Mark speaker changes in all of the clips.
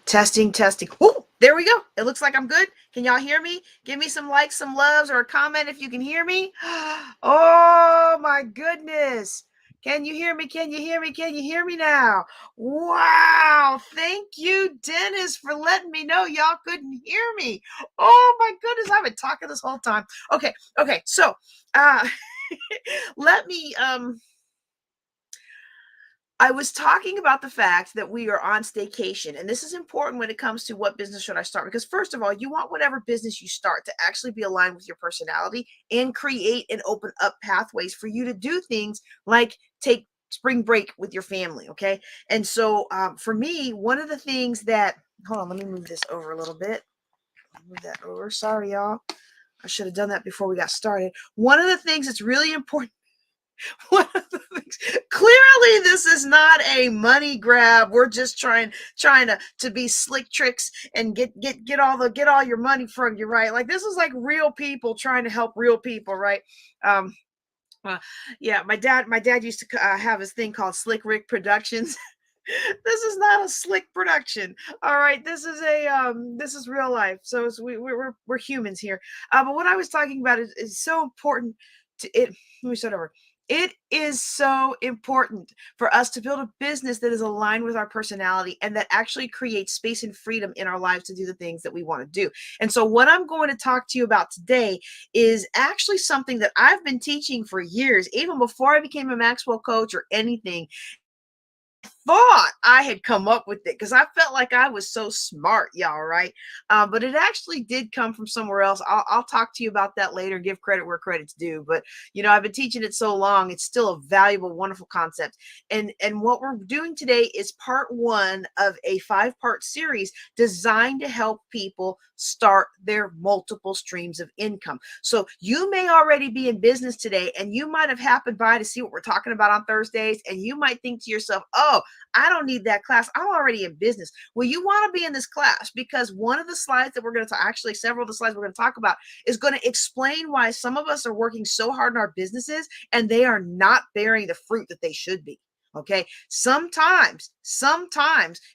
Speaker 1: Testing, testing. Oh, there we go. It looks like I'm good. Can y'all hear me? Give me some likes, some loves, or a comment if you can hear me. Oh my goodness. Can you hear me? Can you hear me? Can you hear me now? Wow. Thank you, Dennis, for letting me know y'all couldn't hear me. Oh my goodness. I've been talking this whole time. Okay. Okay. So uh let me I was talking about the fact that we are on staycation, and this is important when it comes to what business should I start. Because first of all, you want whatever business you start to actually be aligned with your personality and create and open up pathways for you to do things like take spring break with your family. Okay, and so for me, one of the things that hold on, let me move this over a little bit. Move that over. Sorry, y'all. I should have done that before we got started. One of the things that's really important one of the things, clearly this is not a money grab. We're just trying to be slick tricks and get all your money from you, right? Like this is like real people trying to help real people, right? um uh, yeah, my dad used to have his thing called Slick Rick Productions. This is not a slick production. All right, this is real life. So we're humans here. But what I was talking about is so important to it. Let me start over. It is so important for us to build a business that is aligned with our personality and that actually creates space and freedom in our lives to do the things that we want to do. And so, what I'm going to talk to you about today is actually something that I've been teaching for years, even before I became a Maxwell coach or anything. Thought I had come up with it because I felt like I was so smart, y'all, right? But it actually did come from somewhere else. I'll talk to you about that later and give credit where credit's due. But I've been teaching it so long; it's still a valuable, wonderful concept. And what we're doing today is part one of a 5-part series designed to help people start their multiple streams of income. So you may already be in business today, and you might have happened by to see what we're talking about on Thursdays, and you might think to yourself, "Oh, I don't need that class. I'm already in business." Well, you want to be in this class because one of the slides that we're going to actually several of the slides we're going to talk about is going to explain why some of us are working so hard in our businesses and they are not bearing the fruit that they should be. Okay. Sometimes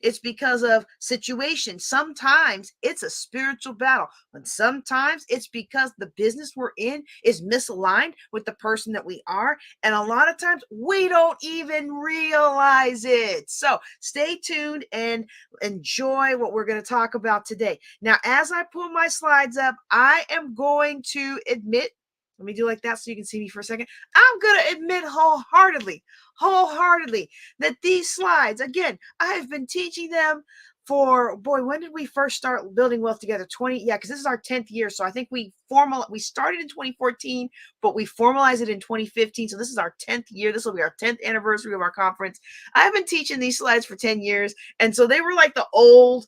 Speaker 1: it's because of situation. Sometimes it's a spiritual battle. And sometimes it's because the business we're in is misaligned with the person that we are. And a lot of times we don't even realize it. So stay tuned and enjoy what we're going to talk about today. Now, as I pull my slides up, I am going to admit, let me do like that so you can see me for a second. I'm going to admit wholeheartedly that these slides, again, I have been teaching them for, boy, when did we first start building wealth together? 20, yeah, because this is our 10th year. So I think we started in 2014, but we formalized it in 2015. So this is our 10th year. This will be our 10th anniversary of our conference. I've been teaching these slides for 10 years. And so they were like the old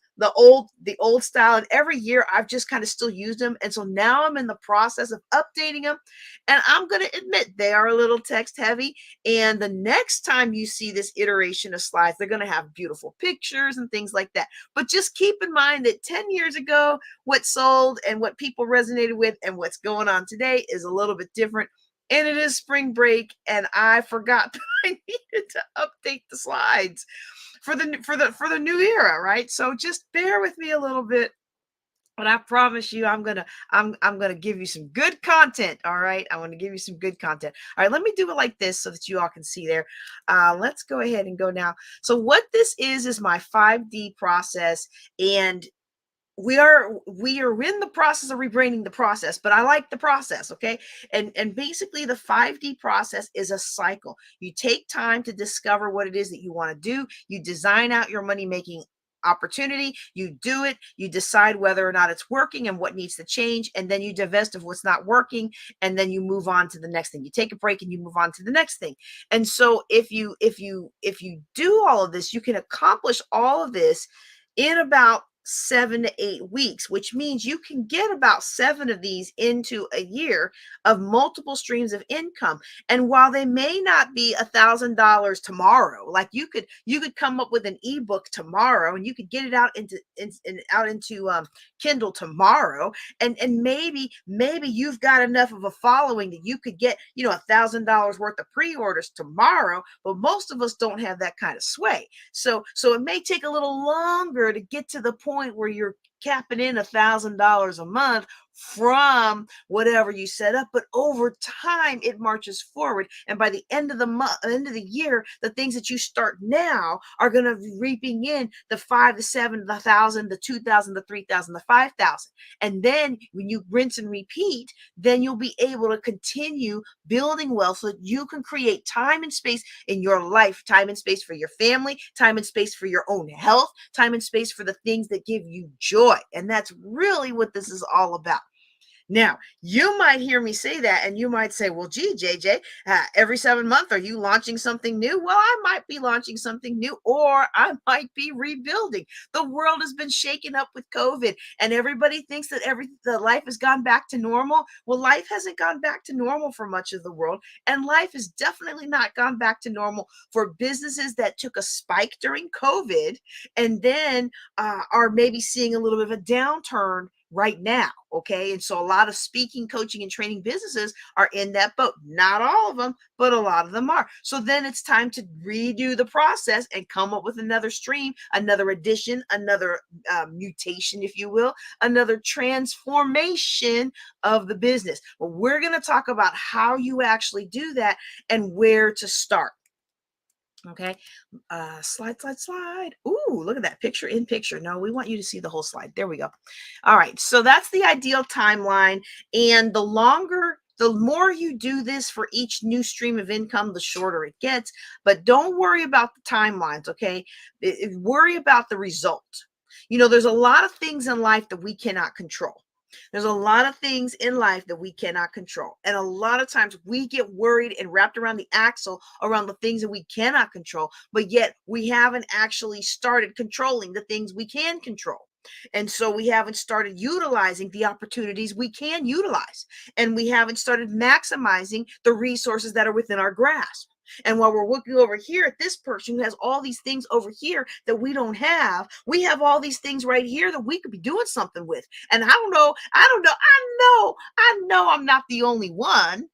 Speaker 1: style. And every year I've just kind of still used them. And so now I'm in the process of updating them. And I'm going to admit they are a little text heavy. And the next time you see this iteration of slides, they're going to have beautiful pictures and things like that. But just keep in mind that 10 years ago, what sold and what people resonated with and what's going on today is a little bit different. And it is spring break, and I forgot that I needed to update the slides for the new era, right? So just bear with me a little bit. But I promise you, I'm gonna give you some good content. All right, I want to give you some good content. All right, let me do it like this so that you all can see there. Let's go ahead and go now. So what this is my 5D process, and we are in the process of rebranding the process, but I like the process. Okay, and basically the 5D process is a cycle. You take time to discover what it is that you want to do. You design out your money making opportunity, you do it, you decide whether or not it's working and what needs to change, and then you divest of what's not working, and then you move on to the next thing. You take a break and you move on to the next thing. And so if you do all of this, you can accomplish all of this in about 7 to 8 weeks, which means you can get about 7 of these into a year of multiple streams of income. And while they may not be $1,000 tomorrow, like you could come up with an ebook tomorrow and you could get it out into Kindle tomorrow, and maybe you've got enough of a following that you could get $1,000 worth of pre-orders tomorrow. But most of us don't have that kind of sway. So it may take a little longer to get to the point where you're capping in $1,000 a month from whatever you set up, but over time it marches forward, and by the end of the month, end of the year, the things that you start now are going to be reaping in the 5 to 7, the 1,000, the 2,000, the 3,000, the 5,000. And then when you rinse and repeat, then you'll be able to continue building wealth so that you can create time and space in your life, time and space for your family, time and space for your own health, time and space for the things that give you joy. And that's really what this is all about. Now, you might hear me say that and you might say, well, gee, JJ, every 7 months, are you launching something new? Well, I might be launching something new, or I might be rebuilding. The world has been shaken up with COVID, and everybody thinks that the life has gone back to normal. Well, life hasn't gone back to normal for much of the world, and life has definitely not gone back to normal for businesses that took a spike during COVID and then are maybe seeing a little bit of a downturn right now. Okay. And so a lot of speaking, coaching, and training businesses are in that boat. Not all of them, but a lot of them are. So then it's time to redo the process and come up with another stream, another addition, another mutation, if you will, another transformation of the business. But we're going to talk about how you actually do that and where to start. Okay. Slide. Ooh, look at that picture in picture. No, we want you to see the whole slide. There we go. All right. So that's the ideal timeline. And the more you do this for each new stream of income, the shorter it gets. But don't worry about the timelines. Okay. Worry about the result. There's a lot of things in life that we cannot control. There's a lot of things in life that we cannot control. And a lot of times we get worried and wrapped around the axle around the things that we cannot control, but yet we haven't actually started controlling the things we can control. And so we haven't started utilizing the opportunities we can utilize. And we haven't started maximizing the resources that are within our grasp. And while we're looking over here at this person who has all these things over here that we don't have, we have all these things right here that we could be doing something with. And I know I'm not the only one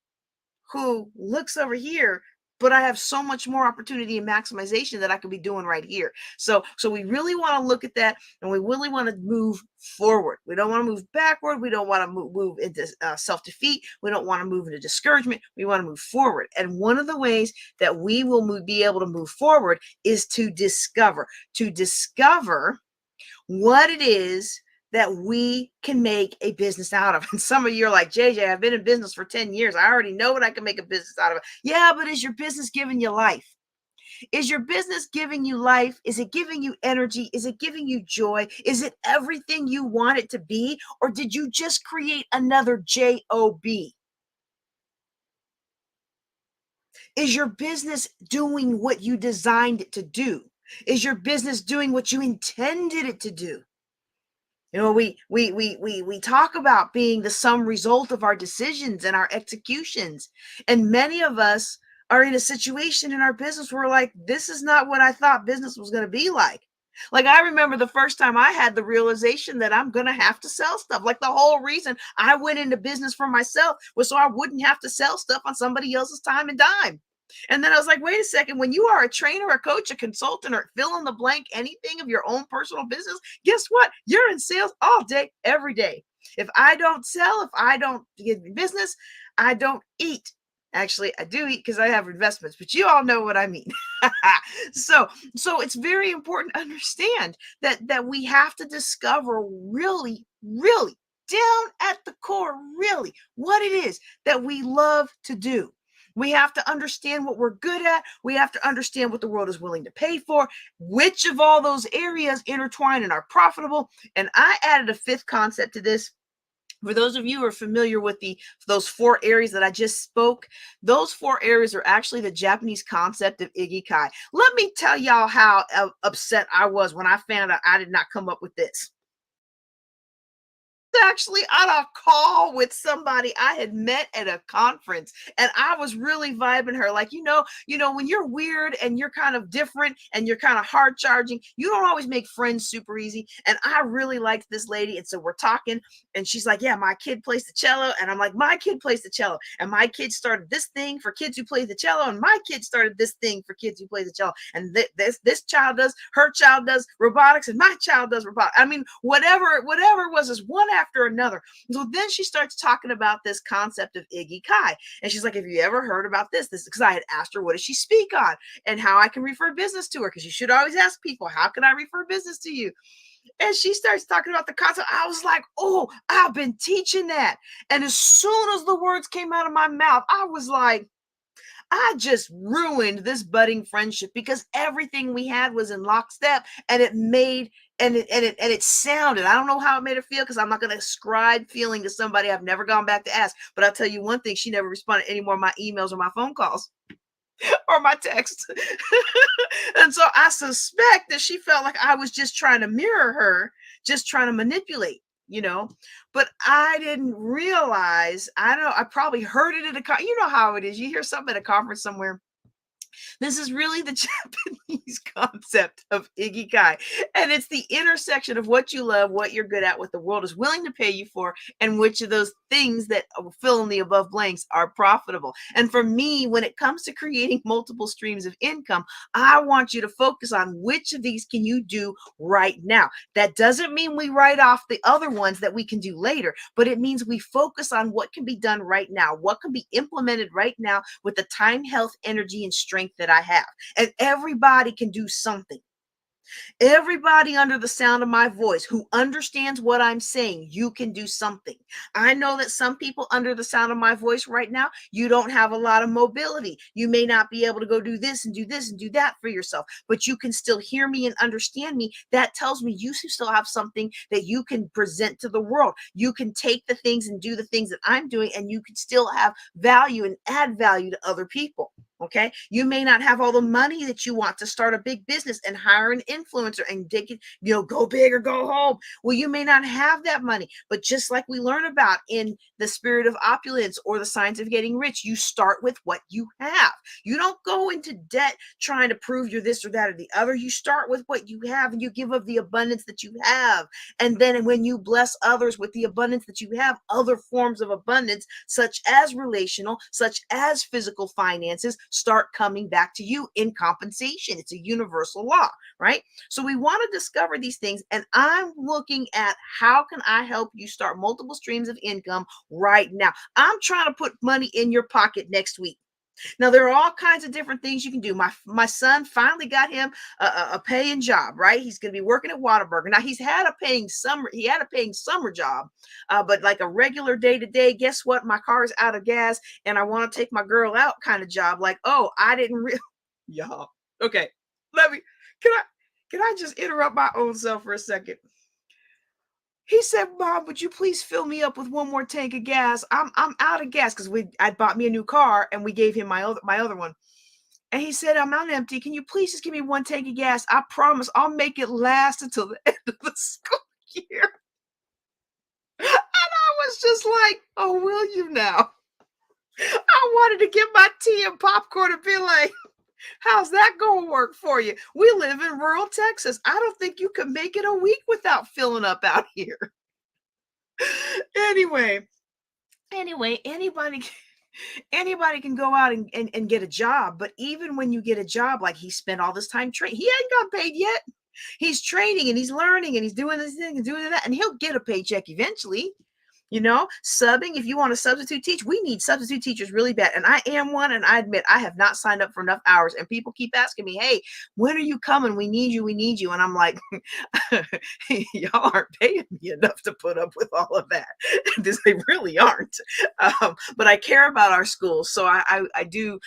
Speaker 1: who looks over here, but I have so much more opportunity and maximization that I could be doing right here. So we really want to look at that, and we really want to move forward. We don't want to move backward. We don't want to move into self-defeat. We don't want to move into discouragement. We want to move forward. And one of the ways that we will be able to move forward is to discover what it is that we can make a business out of. And some of you are like, JJ, I've been in business for 10 years. I already know what I can make a business out of. Yeah, but is your business giving you life? Is your business giving you life? Is it giving you energy? Is it giving you joy? Is it everything you want it to be? Or did you just create another job? Is your business doing what you designed it to do? Is your business doing what you intended it to do? We talk about being the sum result of our decisions and our executions. And many of us are in a situation in our business where we're like, this is not what I thought business was going to be like. Like, I remember the first time I had the realization that I'm going to have to sell stuff. Like, the whole reason I went into business for myself was so I wouldn't have to sell stuff on somebody else's time and dime. And then I was like, wait a second, when you are a trainer, a coach, a consultant, or fill in the blank, anything of your own personal business, guess what? You're in sales all day, every day. If I don't sell, if I don't get business, I don't eat. Actually, I do eat because I have investments, but you all know what I mean. so it's very important to understand that we have to discover really, really down at the core, really what it is that we love to do. We have to understand what we're good at. We have to understand what the world is willing to pay for, which of all those areas intertwine and are profitable. And I added a fifth concept to this. For those of you who are familiar with those 4 areas that I just spoke, those 4 areas are actually the Japanese concept of ikigai. Let me tell y'all how upset I was when I found out I did not come up with this. actually on a call with somebody I had met at a conference, and I was really vibing her. Like, when you're weird and you're kind of different and you're kind of hard charging, you don't always make friends super easy. And I really liked this lady. And so we're talking, and she's like, yeah, my kid plays the cello. And I'm like, my kid plays the cello. And my kid started this thing for kids who play the cello. And my kid started this thing for kids who play the cello. And this child does, her child does robotics, and my child does robotics. I mean, whatever it was, is one after another. So then she starts talking about this concept of Ikigai. And she's like, have you ever heard about this? This because I had asked her, what does she speak on? And how I can refer business to her. Because you should always ask people, how can I refer business to you? And she starts talking about the concept. I was like, oh, I've been teaching that. And as soon as the words came out of my mouth, I was like, I just ruined this budding friendship because everything we had was in lockstep, and it made and it sounded. I don't know how it made her feel because I'm not going to ascribe feeling to somebody I've never gone back to ask. But I'll tell you one thing: she never responded any more of my emails or my phone calls or my texts. And so I suspect that she felt like I was just trying to mirror her, just trying to manipulate, but I didn't realize. I don't know, I probably heard it at you know how it is. You hear something at a conference somewhere. This is really the Japanese concept of Ikigai. And it's the intersection of what you love, what you're good at, what the world is willing to pay you for, and which of those things that fill in the above blanks are profitable. And for me, when it comes to creating multiple streams of income, I want you to focus on which of these can you do right now. That doesn't mean we write off the other ones that we can do later, but it means we focus on what can be done right now, what can be implemented right now with the time, health, energy, and strength that I have. And everybody can do something. Everybody under the sound of my voice who understands what I'm saying, you can do something. I know that some people under the sound of my voice right now, you don't have a lot of mobility. You may not be able to go do this and do this and do that for yourself, but you can still hear me and understand me. That tells me you still have something that you can present to the world. You can take the things and do the things that I'm doing, and you can still have value and add value to other people. Okay. You may not have all the money that you want to start a big business and hire an influencer and take it, go big or go home. Well, you may not have that money, but just like we learn about in the spirit of opulence or the science of getting rich, you start with what you have. You don't go into debt trying to prove you're this or that or the other. You start with what you have, and you give of the abundance that you have. And then when you bless others with the abundance that you have, other forms of abundance, such as relational, such as physical finances, start coming back to you in compensation. It's a universal law, right? So we want to discover these things, and I'm looking at how can I help you start multiple streams of income right now. I'm trying to put money in your pocket next week. Now there are all kinds of different things you can do. My son finally got him a paying job, right? He's going to be working at Whataburger. Now he had a paying summer job, but like a regular day to day. Guess what? My car is out of gas, and I want to take my girl out kind of job. Like, oh, I didn't really, y'all. Okay, let me. Can I just interrupt my own self for a second? He said, "Mom, would you please fill me up with one more tank of gas? I'm out of gas because I bought me a new car and we gave him my other one." And he said, "I'm not empty. Can you please just give me one tank of gas? I promise I'll make it last until the end of the school year." And I was just like, "Oh, will you now?" I wanted to get my tea and popcorn and be like, how's that going to work for you? We live in rural Texas. I don't think you could make it a week without filling up out here. Anyway, anybody anybody can go out and get a job. But even when you get a job, like he spent all this time training, he ain't got paid yet. He's training and he's learning and he's doing this thing and doing that, and he'll get a paycheck eventually. Subbing, if you want to substitute teach, we need substitute teachers really bad. And I am one, and I admit I have not signed up for enough hours. And people keep asking me, hey, when are you coming? We need you. We need you. And I'm like, y'all aren't paying me enough to put up with all of that. They really aren't. But I care about our schools. So I do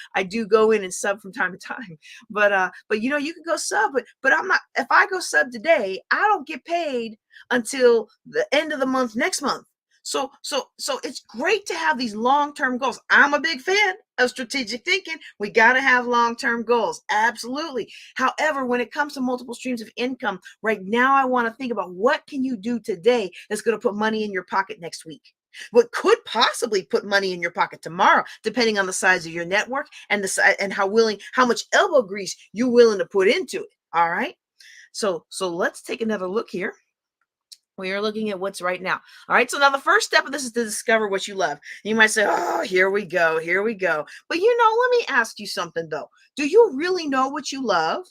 Speaker 1: go in and sub from time to time. But you can go sub, but I'm not, if I go sub today, I don't get paid until the end of the month next month. So it's great to have these long-term goals. I'm a big fan of strategic thinking. We got to have long-term goals. Absolutely. However, when it comes to multiple streams of income, right now I want to think about what can you do today that's going to put money in your pocket next week? What could possibly put money in your pocket tomorrow, depending on the size of your network and the size and how much elbow grease you're willing to put into it. All right. So let's take another look here. We are looking at what's right now. All right. So now the first step of this is to discover what you love. You might say, oh, here we go. Here we go. But let me ask you something though. Do you really know what you love?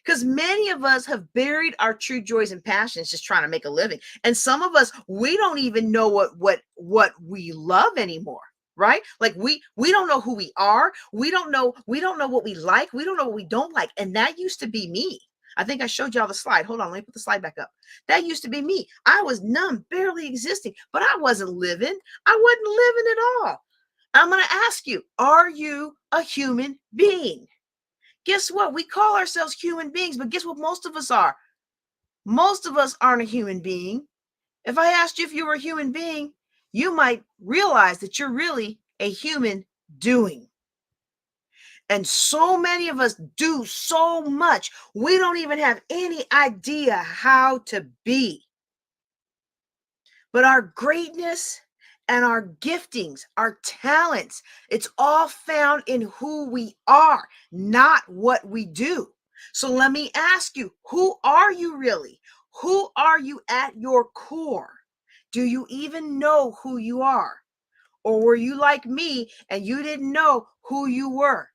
Speaker 1: Because many of us have buried our true joys and passions just trying to make a living. And some of us, we don't even know what we love anymore. Right? Like we don't know who we are. We don't know what we like. We don't know what we don't like. And that used to be me. I think I showed y'all the slide. Hold on, let me put the slide back up. That used to be me. I was numb, barely existing, but I wasn't living. I wasn't living at all. I'm going to ask you, are you a human being? Guess what? We call ourselves human beings, but guess what most of us are? Most of us aren't a human being. If I asked you if you were a human being, you might realize that you're really a human doing. And so many of us do so much, we don't even have any idea how to be. But our greatness and our giftings, our talents, it's all found in who we are, not what we do. So let me ask you, who are you really? Who are you at your core? Do you even know who you are? Or were you like me and you didn't know who you were?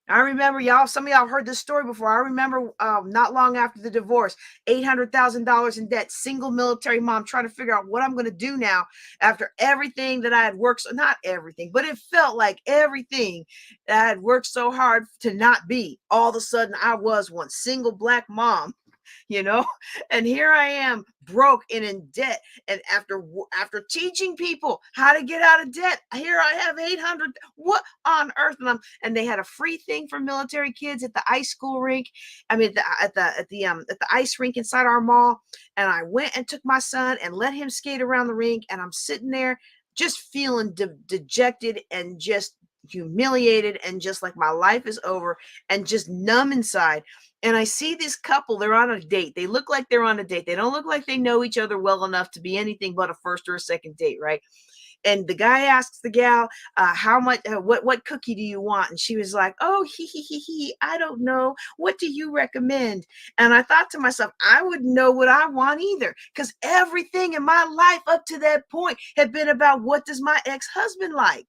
Speaker 1: I remember y'all, some of y'all have heard this story before. I remember not long after the divorce, $800,000 in debt, single military mom trying to figure out what I'm going to do now after everything that I had worked. So not everything, but it felt like everything that I had worked so hard to not be. All of a sudden I was one single black mom, you know, and here I am broke and in debt. And after teaching people how to get out of debt, here I have 800. What on earth? And they had a free thing for military kids at the ice school rink. I mean, at the ice rink inside our mall. And I went and took my son and let him skate around the rink. And I'm sitting there just feeling dejected and just humiliated and just like my life is over and just numb inside. And I see this couple, they're on a date. They look like they're on a date. They don't look like they know each other well enough to be anything but a first or a second date, right? And the guy asks the gal, how much, what cookie do you want? And she was like, oh, I don't know. What do you recommend? And I thought to myself, I wouldn't know what I want either, because everything in my life up to that point had been about what does my ex-husband like?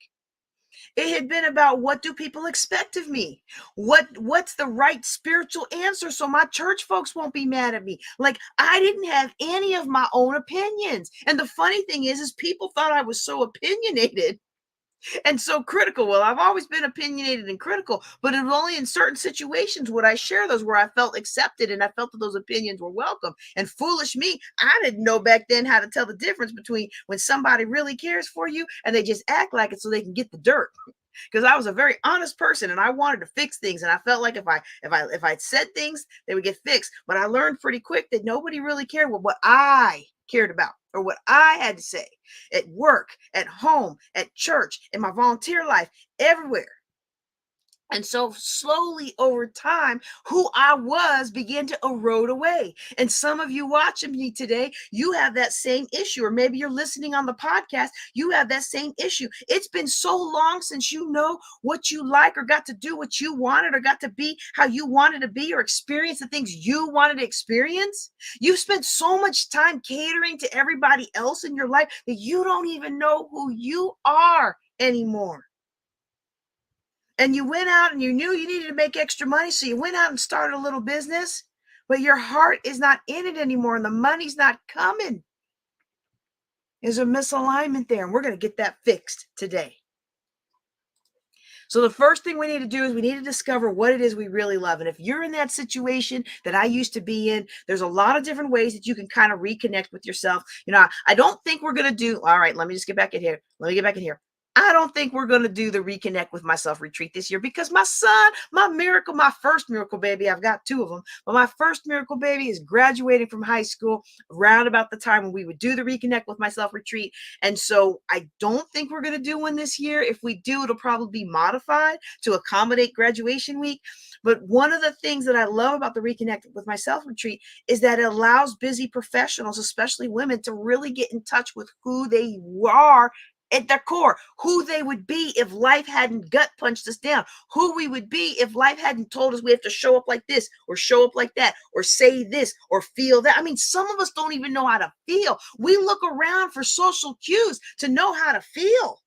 Speaker 1: It had been about what do people expect of me? What's the right spiritual answer so my church folks won't be mad at me? Like I didn't have any of my own opinions. And the funny thing is people thought I was so opinionated and so critical. Well, I've always been opinionated and critical, but it was only in certain situations would I share those where I felt accepted and I felt that those opinions were welcome. And foolish me, I didn't know back then how to tell the difference between when somebody really cares for you and they just act like it so they can get the dirt. Because I was a very honest person and I wanted to fix things, and I felt like if I said things, they would get fixed. But I learned pretty quick that nobody really cared what I cared about or what I had to say at work, at home, at church, in my volunteer life, everywhere. And so slowly over time, who I was began to erode away. And some of you watching me today, you have that same issue, or maybe you're listening on the podcast, you have that same issue. It's been so long since you know what you like or got to do what you wanted or got to be how you wanted to be or experience the things you wanted to experience. You've spent so much time catering to everybody else in your life that you don't even know who you are anymore. And you went out and you knew you needed to make extra money, so you went out and started a little business, but your heart is not in it anymore and the money's not coming. There's a misalignment there, and we're going to get that fixed today. So the first thing we need to do is we need to discover what it is we really love. And if you're in that situation that I used to be in, there's a lot of different ways that you can kind of reconnect with yourself. I don't think we're going to do, all right, let me just get back in here. Let me get back in here. I don't think we're going to do the reconnect with myself retreat this year because my son, my miracle, my first miracle baby, I've got two of them, but my first miracle baby is graduating from high school around about the time when we would do the reconnect with myself retreat. And so I don't think we're going to do one this year. If we do, it'll probably be modified to accommodate graduation week. But one of the things that I love about the reconnect with myself retreat is that it allows busy professionals, especially women, to really get in touch with who they are at their core, who they would be if life hadn't gut punched us down, who we would be if life hadn't told us we have to show up like this or show up like that or say this or feel that. I mean, some of us don't even know how to feel. We look around for social cues to know how to feel.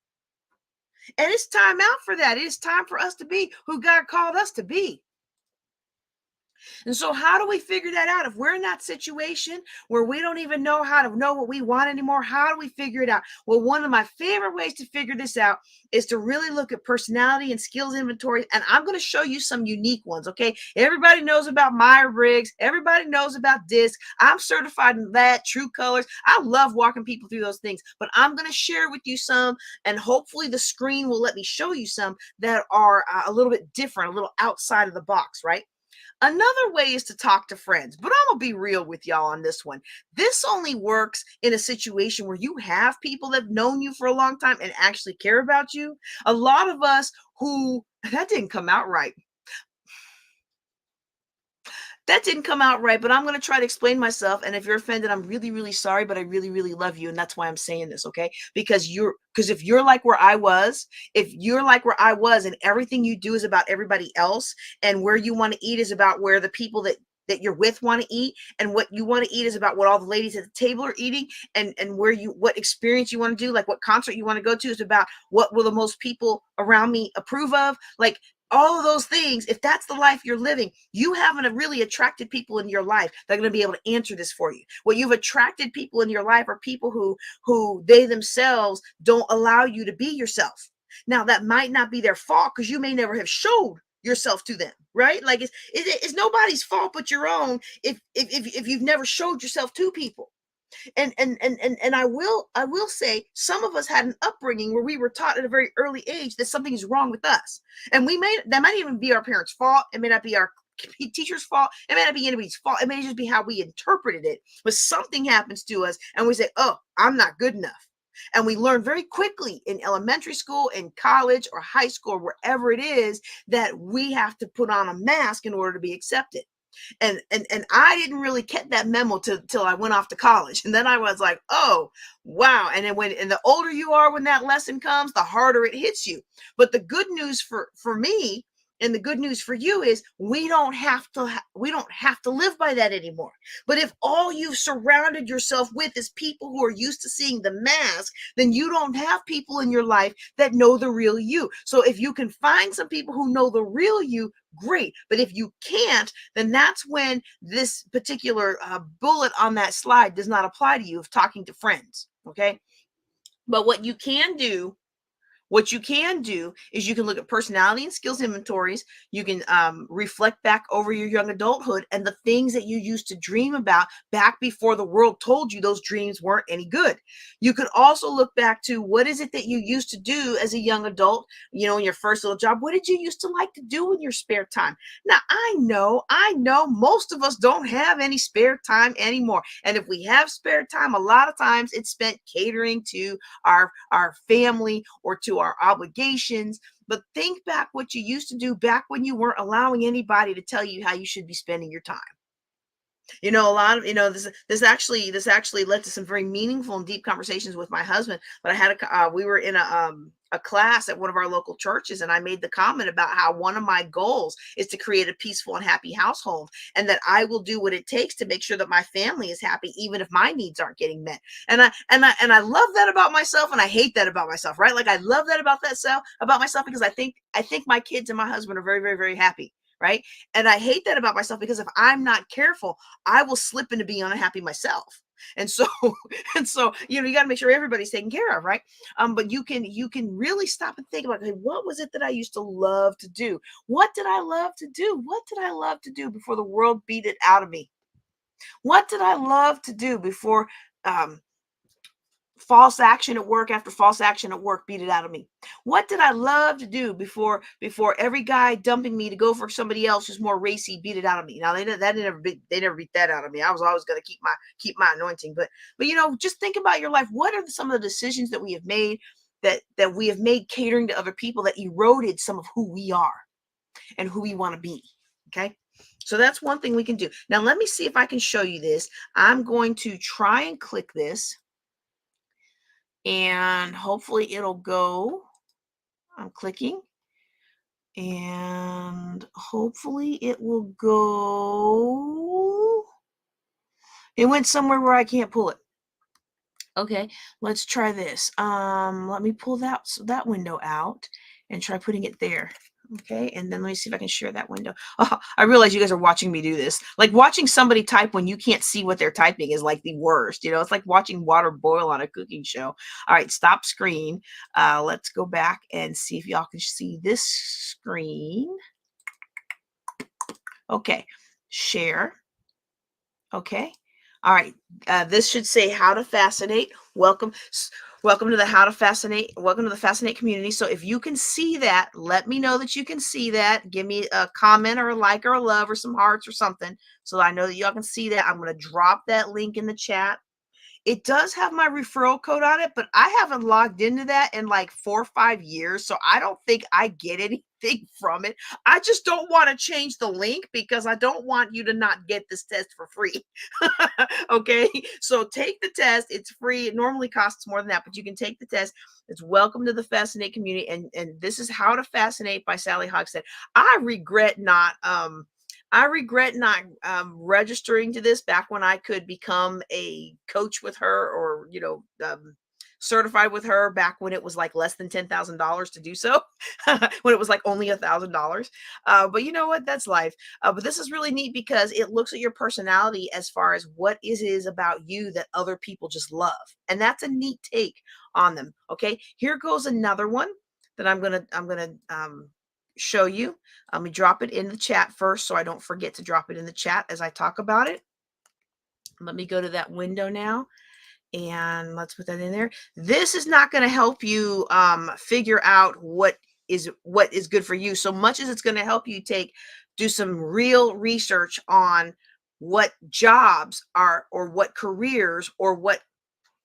Speaker 1: And it's time out for that. It is time for us to be who God called us to be. And so, how do we figure that out? If we're in that situation where we don't even know how to know what we want anymore, how do we figure it out? Well, one of my favorite ways to figure this out is to really look at personality and skills inventory. And I'm going to show you some unique ones. Okay. Everybody knows about Myers-Briggs, everybody knows about DISC. I'm certified in that, True Colors. I love walking people through those things, but I'm going to share with you some, and hopefully the screen will let me show you some that are a little bit different, a little outside of the box, right? Another way is to talk to friends, but I'm gonna be real with y'all on this one. This only works in a situation where you have people that have known you for a long time and actually care about you. A lot of us who that didn't come out right. That didn't come out right, but I'm going to try to explain myself. And if you're offended, I'm really, really sorry, but I really, really love you. And that's why I'm saying this, okay? Because if you're like where I was, if you're like where I was and everything you do is about everybody else and where you want to eat is about where the people that you're with want to eat, and what you want to eat is about what all the ladies at the table are eating, and where you what experience you want to do, like what concert you want to go to is about what will the most people around me approve of, like all of those things. If that's the life you're living, you haven't really attracted people in your life that are going to be able to answer this for you. What you've attracted people in your life are people who they themselves don't allow you to be yourself. Now that might not be their fault because you may never have showed yourself to them, right? Like it's nobody's fault but your own if you've never showed yourself to people. And I will say some of us had an upbringing where we were taught at a very early age that something is wrong with us, and that might even be our parents' fault. It may not be our teacher's fault. It may not be anybody's fault. It may just be how we interpreted it. But something happens to us, and we say, "Oh, I'm not good enough." And we learn very quickly in elementary school, in college, or high school, or wherever it is, that we have to put on a mask in order to be accepted. And I didn't really get that memo till I went off to college. And then I was like, oh wow. And then the older you are when that lesson comes, the harder it hits you. But the good news for me and the good news for you is we don't have to live by that anymore. But if all you've surrounded yourself with is people who are used to seeing the mask, then you don't have people in your life that know the real you. So if you can find some people who know the real you, great. But if you can't, then that's when this particular bullet on that slide does not apply to you of talking to friends. Okay. But what you can do is you can look at personality and skills inventories. You can reflect back over your young adulthood and the things that you used to dream about back before the world told you those dreams weren't any good. You could also look back to what is it that you used to do as a young adult, in your first little job. What did you used to like to do in your spare time? Now, I know most of us don't have any spare time anymore. And if we have spare time, a lot of times it's spent catering to our family or to our obligations. But think back what you used to do back when you weren't allowing anybody to tell you how you should be spending your time. A lot of this actually led to some very meaningful and deep conversations with my husband. But we were in a class at one of our local churches, and I made the comment about how one of my goals is to create a peaceful and happy household, and that I will do what it takes to make sure that my family is happy even if my needs aren't getting met. And I love that about myself, and I hate that about myself, right? Like I love that about myself because I think my kids and my husband are very, very, very happy, right? And I hate that about myself because if I'm not careful, I will slip into being unhappy myself. And so, and so, you got to make sure everybody's taken care of, right? But you can really stop and think about, hey, what was it that I used to love to do? What did I love to do? What did I love to do before the world beat it out of me? What did I love to do before um false action at work after false action at work beat it out of me. What did I love to do before every guy dumping me to go for somebody else who's more racy beat it out of me? Now they never beat that out of me. I was always going to keep my anointing. But just think about your life. What are some of the decisions that we have made that we have made catering to other people that eroded some of who we are and who we want to be? Okay. So that's one thing we can do. Now let me see if I can show you this. I'm going to try and click this and hopefully it'll go. I'm clicking and hopefully it will go. It went somewhere where I can't pull it. Okay, let's try this. Let me pull that window out and try putting it there. Okay, and then let me see if I can share that window. Oh, I realize you guys are watching me do this. Like watching somebody type when you can't see what they're typing is like the worst. It's like watching water boil on a cooking show. All right, stop screen. Let's go back and see if y'all can see this screen. Okay, share. Okay. All right. This should say how to fascinate. Welcome to the how to fascinate. Welcome to the fascinate community. So if you can see that, let me know that you can see that. Give me a comment or a like or a love or some hearts or something so I know that y'all can see that. I'm going to drop that link in the chat. It does have my referral code on it, but I haven't logged into that in like 4 or 5 years. So I don't think I get anything from it. I just don't want to change the link because I don't want you to not get this test for free. Okay. So take the test. It's free. It normally costs more than that, but you can take the test. It's welcome to the Fascinate community. And this is How to Fascinate by Sally Hogshead. I regret not registering to this back when I could become a coach with her or, certified with her back when it was like less than $10,000 to do so, when it was like only $1,000. But you know what? That's life. But this is really neat because it looks at your personality as far as what is about you that other people just love. And that's a neat take on them. Okay. Here goes another one that I'm going to show you. Let me drop it in the chat first so I don't forget to drop it in the chat as I talk about it. Let me go to that window now and let's put that in there. This is not going to help you figure out what is good for you so much as it's going to help you do some real research on what jobs are or what careers or what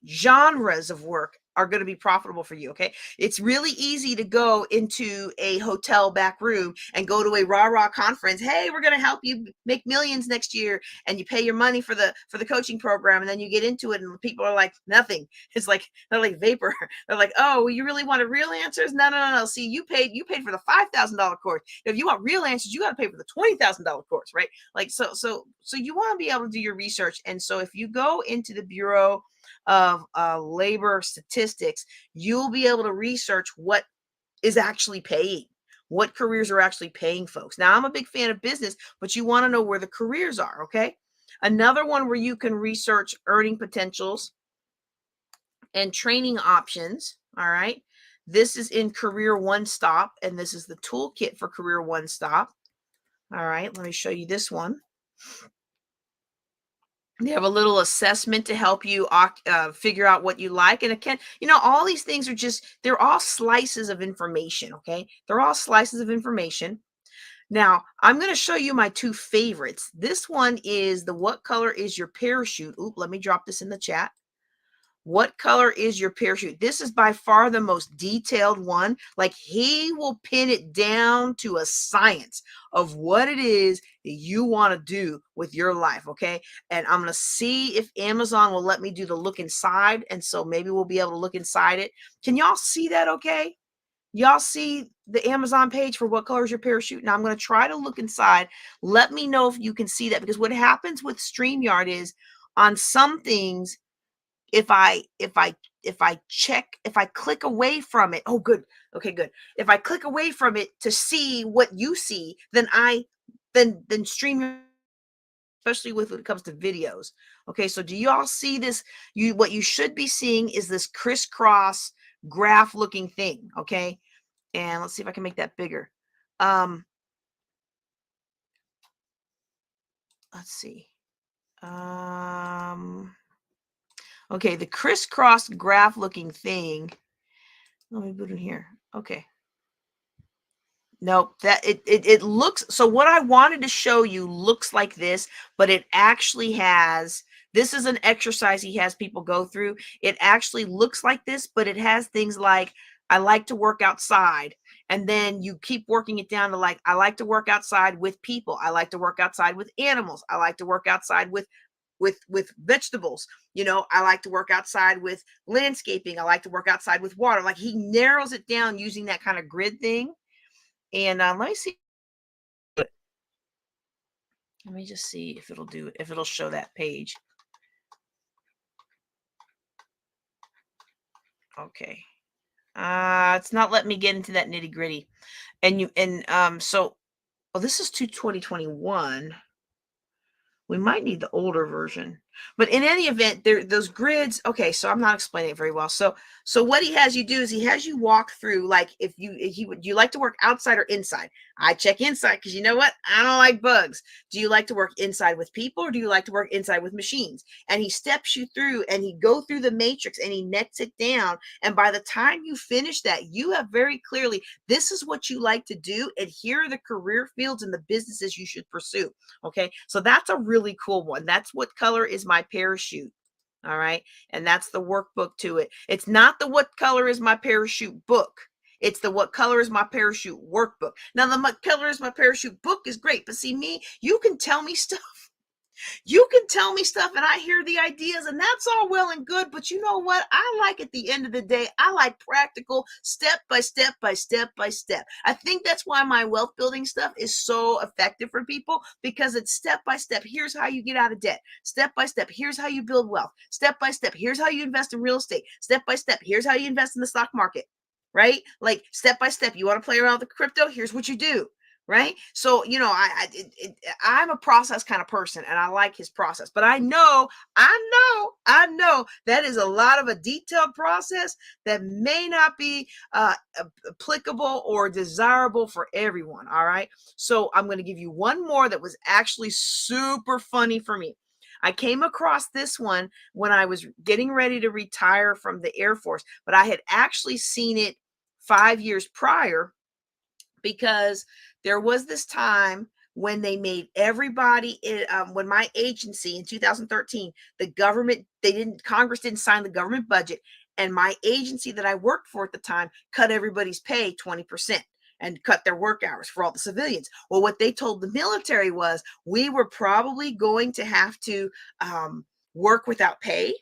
Speaker 1: genres of work are going to be profitable for you. Okay. It's really easy to go into a hotel back room and go to a rah conference. Hey, we're going to help you make millions next year. And you pay your money for the coaching program. And then you get into it and people are like, nothing. It's like, they're like vapor. They're like, oh, well, you really wanted real answers? No. See, you paid for the $5,000 course. If you want real answers, you got to pay for the $20,000 course, right? Like, so you want to be able to do your research. And so if you go into the Bureau of labor statistics, you'll be able to research what is actually paying, what careers are actually paying folks. Now, I'm a big fan of business, but you want to know where the careers are. Okay. Another one where you can research earning potentials and training options. All right. This is in Career One Stop, and this is the toolkit for Career One Stop. All right. Let me show you this one. They have a little assessment to help you figure out what you like. And again, all these things are they're all slices of information. Okay. They're all slices of information. Now, I'm going to show you my two favorites. This one is the What Color is Your Parachute? Oop, let me drop this in the chat. What color is your parachute? This is by far the most detailed one. Like he will pin it down to a science of what it is that you want to do with your life. Okay. And I'm going to see if Amazon will let me do the look inside. And so maybe we'll be able to look inside it. Can y'all see that? Okay. Y'all see the Amazon page for What Color is Your Parachute? Now I'm going to try to look inside. Let me know if you can see that, because what happens with StreamYard is on some things, if I click away from it, oh good, okay, good. If I click away from it to see what you see, then stream, especially when it comes to videos. Okay, so do y'all see this? What you should be seeing is this crisscross graph looking thing. Okay, and let's see if I can make that bigger. Let's see. Okay, the crisscross graph looking thing. Let me put it here. Okay. Nope, that it looks, so what I wanted to show you looks like this, but it actually has, this is an exercise he has people go through. It actually looks like this, but it has things like, I like to work outside. And then you keep working it down to like, I like to work outside with people. I like to work outside with animals. I like to work outside with vegetables. You know, I like to work outside with landscaping. I like to work outside with water. Like he narrows it down using that kind of grid thing. And let me see. Let me just see if it'll do it, if it'll show that page. Okay. It's not letting me get into that nitty gritty. And so, well, this is to 2021. We might need the older version. But in any event, there those grids, okay, so I'm not explaining it very well. So what he has you do is he has you walk through, like, if he would, you like to work outside or inside? I check inside because you know what? I don't like bugs. Do you like to work inside with people or do you like to work inside with machines? And he steps you through and he go through the matrix and he nets it down. And by the time you finish that, you have very clearly, this is what you like to do, and here are the career fields and the businesses you should pursue. Okay, so that's a really cool one. That's what color is my parachute. All right, and that's the workbook to it. It's not the what color is my parachute book. It's the what color is my parachute workbook. Now, the what color is my parachute book is great, but see me, you can tell me stuff. You can tell me stuff and I hear the ideas, and that's all well and good. But you know what? I like, at the end of the day, I like practical, step by step by step by step. I think that's why my wealth building stuff is so effective for people, because it's step by step. Here's how you get out of debt. Step by step. Here's how you build wealth. Step by step. Here's how you invest in real estate. Step by step. Here's how you invest in the stock market. Right? Like step by step. You want to play around with crypto? Here's what you do. Right? So, you know, I'm a process kind of person, and I like his process. But I know that is a lot of a detailed process that may not be applicable or desirable for everyone. All right. So I'm going to give you one more that was actually super funny for me. I came across this one when I was getting ready to retire from the Air Force, but I had actually seen it 5 years prior, because there was this time when they made everybody when my agency in 2013, the government, Congress didn't sign the government budget, and my agency that I worked for at the time cut everybody's pay 20% and cut their work hours for all the civilians. Well, what they told the military was, we were probably going to have to work without pay,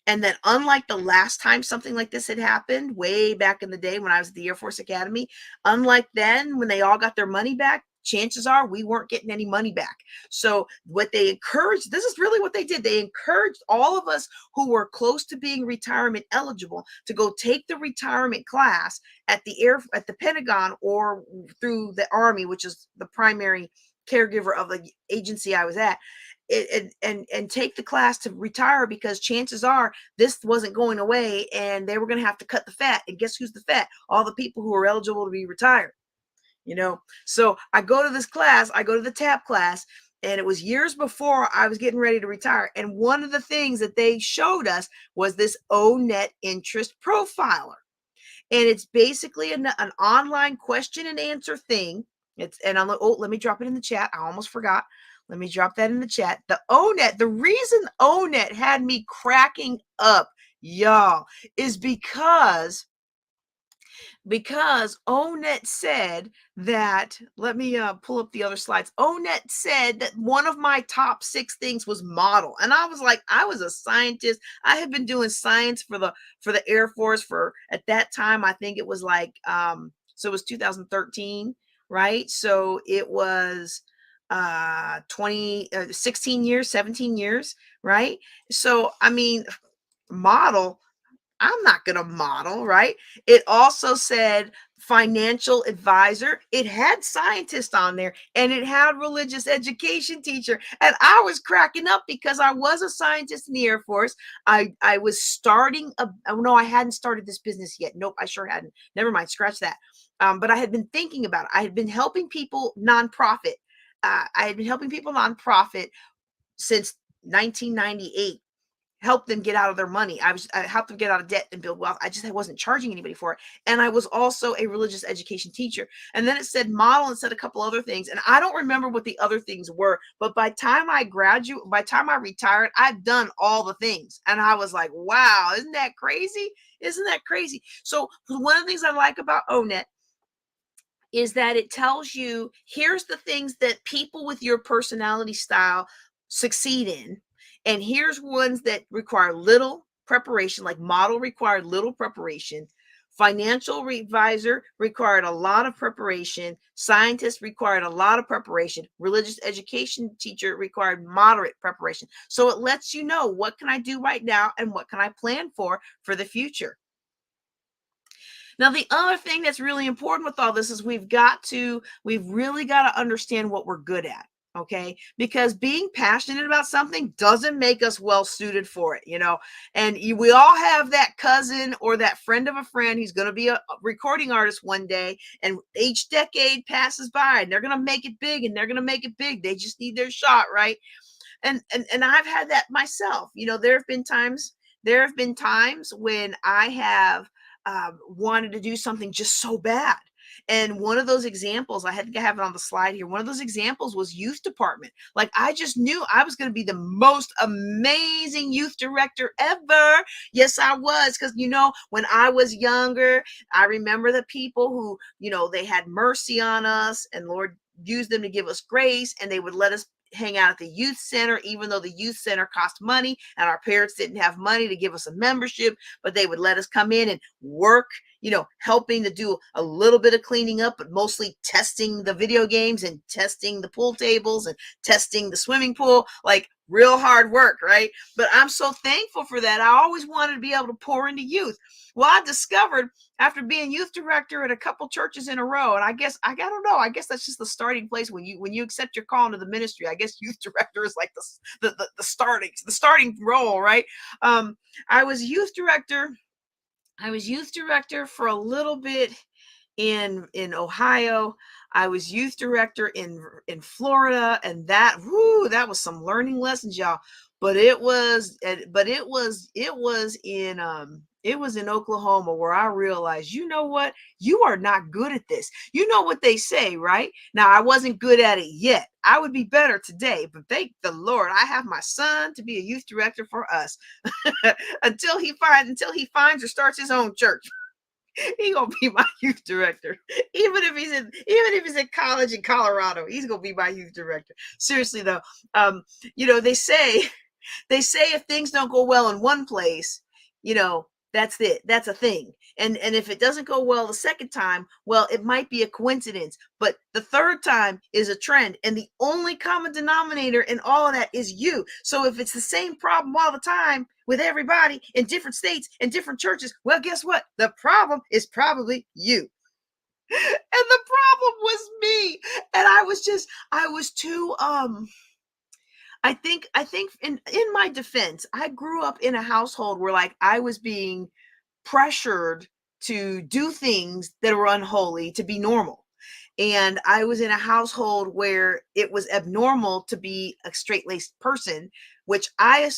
Speaker 1: and then, unlike the last time something like this had happened, way back in the day when I was at the Air Force Academy, unlike then when they all got their money back, chances are we weren't getting any money back. So what they encouraged, this is really what they did. They encouraged all of us who were close to being retirement eligible to go take the retirement class at the Pentagon, or through the Army, which is the primary caregiver of the agency I was at, and take the class to retire, because chances are this wasn't going away and they were going to have to cut the fat. And guess who's the fat? All the people who are eligible to be retired. You know, so I go to this class, I go to the TAP class, and it was years before I was getting ready to retire. And one of the things that they showed us was this ONET interest profiler. And it's basically an online question and answer thing. It's, and I'm like, oh, let me drop it in the chat. I almost forgot. Let me drop that in the chat. The ONET, the reason ONET had me cracking up, y'all, is because ONET said that, let me pull up the other slides. ONET said that one of my top 6 things was model. And I was like, I was a scientist. I had been doing science for the Air Force for, at that time, I think it was like, so it was 2013, right? So it was 16 years, 17 years, right? So, I mean, model, I'm not going to model, right? It also said financial advisor. It had scientist on there, and it had religious education teacher. And I was cracking up because I was a scientist in the Air Force. I was starting oh no, I hadn't started this business yet. Nope, I sure hadn't. Never mind, scratch that. But I had been thinking about it. I had been helping people nonprofit. I had been helping people nonprofit since 1998. help them get out of their money. I helped them get out of debt and build wealth. I wasn't charging anybody for it. And I was also a religious education teacher. And then it said model and said a couple other things. And I don't remember what the other things were, but by time I retired, I'd done all the things. And I was like, wow, isn't that crazy? Isn't that crazy? So one of the things I like about ONET is that it tells you, here's the things that people with your personality style succeed in. And here's ones that require little preparation, like model required little preparation. Financial advisor required a lot of preparation. Scientist required a lot of preparation. Religious education teacher required moderate preparation. So it lets you know, what can I do right now and what can I plan for the future. Now, the other thing that's really important with all this is we've really got to understand what we're good at. Okay. Because being passionate about something doesn't make us well suited for it, and we all have that cousin or that friend of a friend who's going to be a recording artist one day. And each decade passes by and they're going to make it big and they're going to make it big. They just need their shot. Right. And I've had that myself. There have been times when I have wanted to do something just so bad. And one of those examples, I had to have it on the slide here. One of those examples was youth department. Like, I just knew I was going to be the most amazing youth director ever. Yes, I was. Because, when I was younger, I remember the people who, they had mercy on us, and Lord used them to give us grace, and they would let us hang out at the youth center, even though the youth center cost money and our parents didn't have money to give us a membership, but they would let us come in and work, helping to do a little bit of cleaning up, but mostly testing the video games and testing the pool tables and testing the swimming pool, like real hard work, right? But I'm so thankful for that. I always wanted to be able to pour into youth. Well, I discovered after being youth director at a couple churches in a row, and I don't know, I guess that's just the starting place when you accept your call into the ministry. I guess youth director is like the starting role, right? I was youth director. I was youth director for a little bit in Ohio. I was youth director in Florida, and that was some learning lessons, y'all. But it was in Oklahoma where I realized, you know what? You are not good at this. You know what they say, right? Now, I wasn't good at it yet. I would be better today, but thank the Lord, I have my son to be a youth director for us until he finds or starts his own church. He gonna be my youth director, even if he's in college in Colorado. He's gonna be my youth director. Seriously though, they say if things don't go well in one place, that's it. That's a thing. And if it doesn't go well the second time, well, it might be a coincidence. But the third time is a trend. And the only common denominator in all of that is you. So if it's the same problem all the time with everybody in different states and different churches, well, guess what? The problem is probably you. And the problem was me. And I was too I think in my defense, I grew up in a household where, like, I was being pressured to do things that were unholy to be normal. And I was in a household where it was abnormal to be a straight-laced person, which I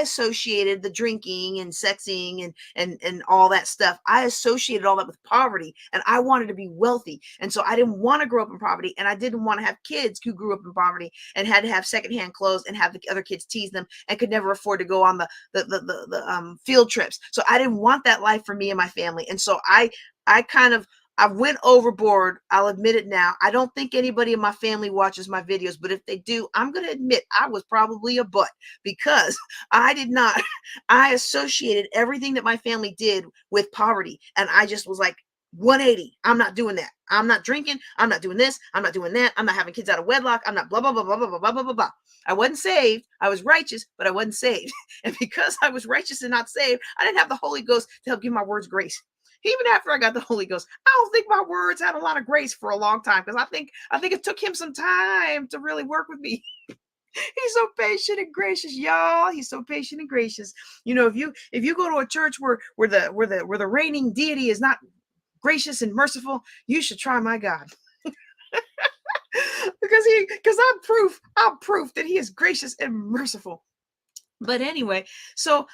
Speaker 1: associated the drinking and sexing and all that stuff. I associated all that with poverty, and I wanted to be wealthy. And so I didn't want to grow up in poverty, and I didn't want to have kids who grew up in poverty and had to have secondhand clothes and have the other kids tease them and could never afford to go on the field trips. So I didn't want that life for me and my family. And so I went overboard. I'll admit it now. I don't think anybody in my family watches my videos, but if they do, I'm going to admit I was probably a butt, because I associated everything that my family did with poverty. And I just was like, 180. I'm not doing that. I'm not drinking. I'm not doing this. I'm not doing that. I'm not having kids out of wedlock. I'm not blah, blah, blah, blah, blah, blah, blah, blah, blah. I wasn't saved. I was righteous, but I wasn't saved. And because I was righteous and not saved, I didn't have the Holy Ghost to help give my words grace. Even after I got the Holy Ghost, I don't think my words had a lot of grace for a long time, because I think it took him some time to really work with me. He's so patient and gracious, y'all. He's so patient and gracious. If you go to a church where the reigning deity is not gracious and merciful, you should try my God. because I'm proof that he is gracious and merciful. But anyway, so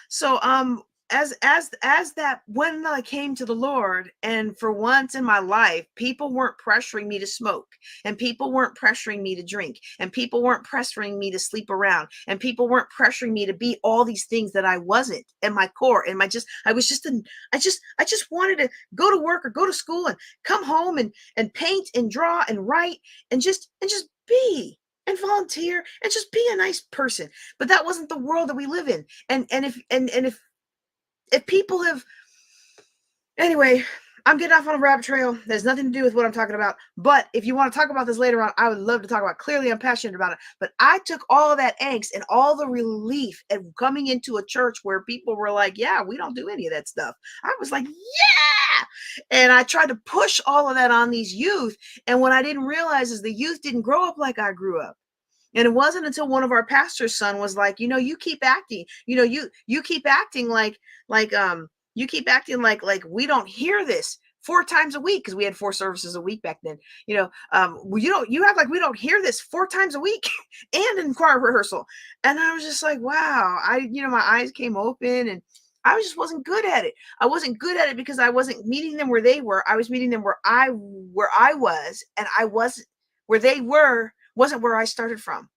Speaker 1: as that, when I came to the Lord, and for once in my life, people weren't pressuring me to smoke, and people weren't pressuring me to drink, and people weren't pressuring me to sleep around, and people weren't pressuring me to be all these things that I wasn't in my core. And my just I was just an I just wanted to go to work or go to school and come home and paint and draw and write and just be and volunteer and just be a nice person. But that wasn't the world that we live in. And if people have, anyway, I'm getting off on a rabbit trail. There's nothing to do with what I'm talking about. But if you want to talk about this later on, I would love to talk about it. Clearly, I'm passionate about it. But I took all of that angst and all the relief at coming into a church where people were like, yeah, we don't do any of that stuff. I was like, yeah. And I tried to push all of that on these youth. And what I didn't realize is the youth didn't grow up like I grew up. And it wasn't until one of our pastor's son was like, you keep acting, you keep acting like you keep acting like we don't hear this 4 times a week, because we had 4 services a week back then. Well, you act like we don't hear this 4 times a week and in choir rehearsal. And I was just like, wow, my eyes came open, and I just wasn't good at it. I wasn't good at it because I wasn't meeting them where they were. I was meeting them where I was, and I wasn't where they were wasn't where I started from.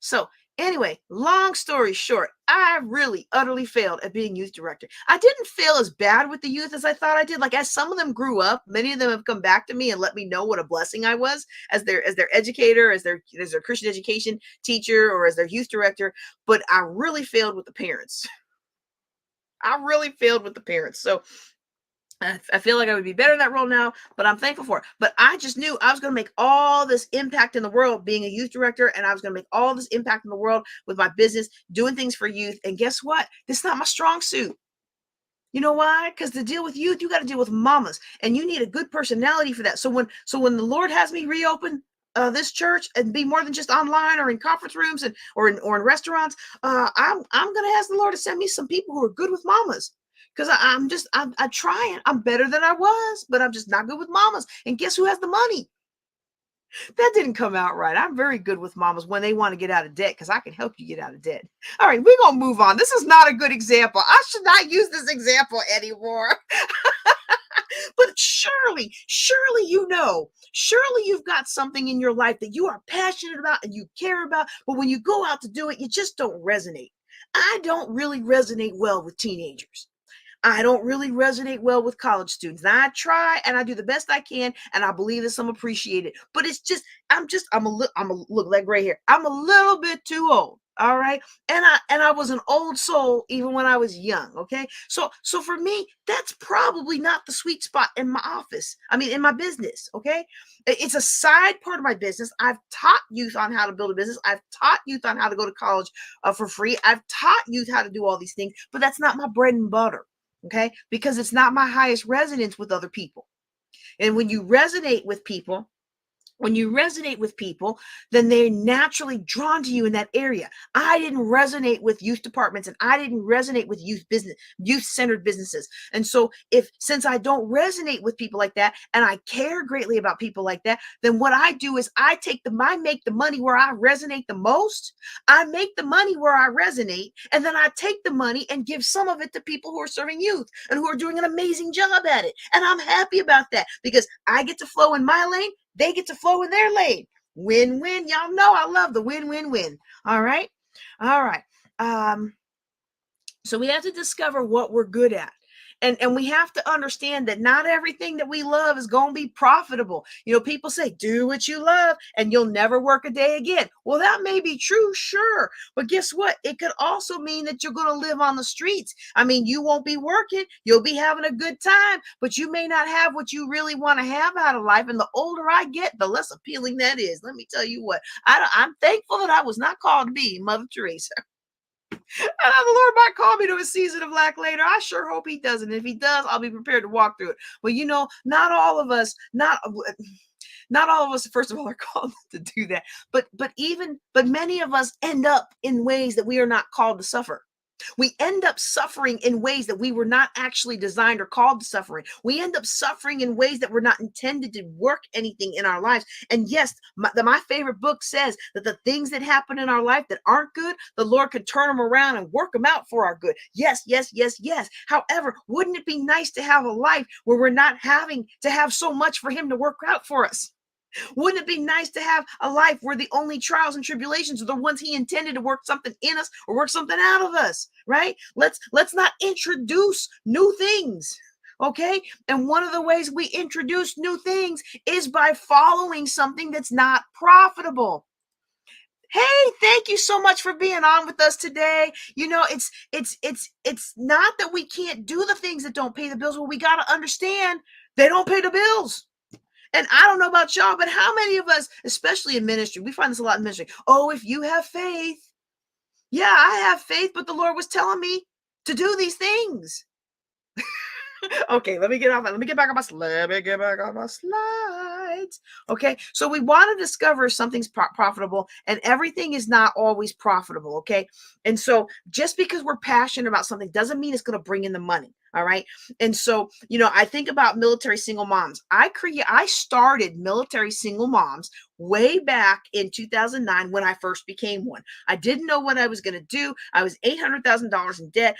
Speaker 1: So anyway, long story short, I really utterly failed at being youth director. I didn't fail as bad with the youth as I thought I did. Like, as some of them grew up, many of them have come back to me and let me know what a blessing I was as their educator, as their Christian education teacher, or as their youth director. But I really failed with the parents. I really failed with the parents. So I feel like I would be better in that role now, but I'm thankful for it. But I just knew I was going to make all this impact in the world being a youth director, and I was going to make all this impact in the world with my business, doing things for youth. And guess what? This is not my strong suit. You know why? Because to deal with youth, you got to deal with mamas, and you need a good personality for that. So when the Lord has me reopen this church and be more than just online or in conference rooms or in restaurants, I'm going to ask the Lord to send me some people who are good with mamas. Because I'm trying. I'm better than I was, but I'm just not good with mamas. And guess who has the money? That didn't come out right. I'm very good with mamas when they want to get out of debt, because I can help you get out of debt. All right, we're going to move on. This is not a good example. I should not use this example anymore. But surely you've got something in your life that you are passionate about and you care about, but when you go out to do it, you just don't resonate. I don't really resonate well with teenagers. I don't really resonate well with college students. And I try and I do the best I can, and I believe that some appreciate it. But it's just, look like gray hair. I'm a little bit too old. All right. And I was an old soul even when I was young. Okay. So for me, that's probably not the sweet spot in my office. I mean, in my business. Okay. It's a side part of my business. I've taught youth on how to build a business. I've taught youth on how to go to college for free. I've taught youth how to do all these things, but that's not my bread and butter. Okay, because it's not my highest resonance with other people. And when you resonate with people, then they're naturally drawn to you in that area. I didn't resonate with youth departments, and I didn't resonate with youth-centered businesses. And so since I don't resonate with people like that, and I care greatly about people like that, then what I do is I make the money where I resonate the most. I make the money where I resonate, and then I take the money and give some of it to people who are serving youth and who are doing an amazing job at it. And I'm happy about that, because I get to flow in my lane. They get to flow in their lane. Win-win. Y'all know I love the win-win-win. All right. All right. So we have to discover what we're good at. And we have to understand that not everything that we love is going to be profitable. People say, do what you love and you'll never work a day again. Well, that may be true, sure. But guess what? It could also mean that you're going to live on the streets. I mean, you won't be working. You'll be having a good time, but you may not have what you really want to have out of life. And the older I get, the less appealing that is. Let me tell you what, I'm thankful that I was not called to be Mother Teresa. And the Lord might call me to a season of lack later. I sure hope he doesn't. If he does, I'll be prepared to walk through it. But not all of us, first of all, are called to do that. But many of us end up in ways that we are not called to suffer. We end up suffering in ways that we were not actually designed or called to suffer in. We end up suffering in ways that were not intended to work anything in our lives. And yes, my favorite book says that the things that happen in our life that aren't good, the Lord can turn them around and work them out for our good. Yes, yes, yes, yes. However, wouldn't it be nice to have a life where we're not having to have so much for Him to work out for us? Wouldn't it be nice to have a life where the only trials and tribulations are the ones He intended to work something in us or work something out of us, right? Let's not introduce new things. Okay. And one of the ways we introduce new things is by following something that's not profitable. Hey, thank you so much for being on with us today. You know, it's not that we can't do the things that don't pay the bills. Well, we got to understand they don't pay the bills. And I don't know about y'all, but how many of us, especially in ministry, we find this a lot in ministry. Oh, if you have faith. Yeah, I have faith, but the Lord was telling me to do these things. Okay, let me get off. Let me get back on my. Let me get back on my slides. Okay, so we want to discover if something's profitable, and everything is not always profitable. Okay, and so just because we're passionate about something doesn't mean it's going to bring in the money. All right, and so I think about military single moms. I started military single moms way back in 2009 when I first became one. I didn't know what I was going to do. I was $800,000 in debt.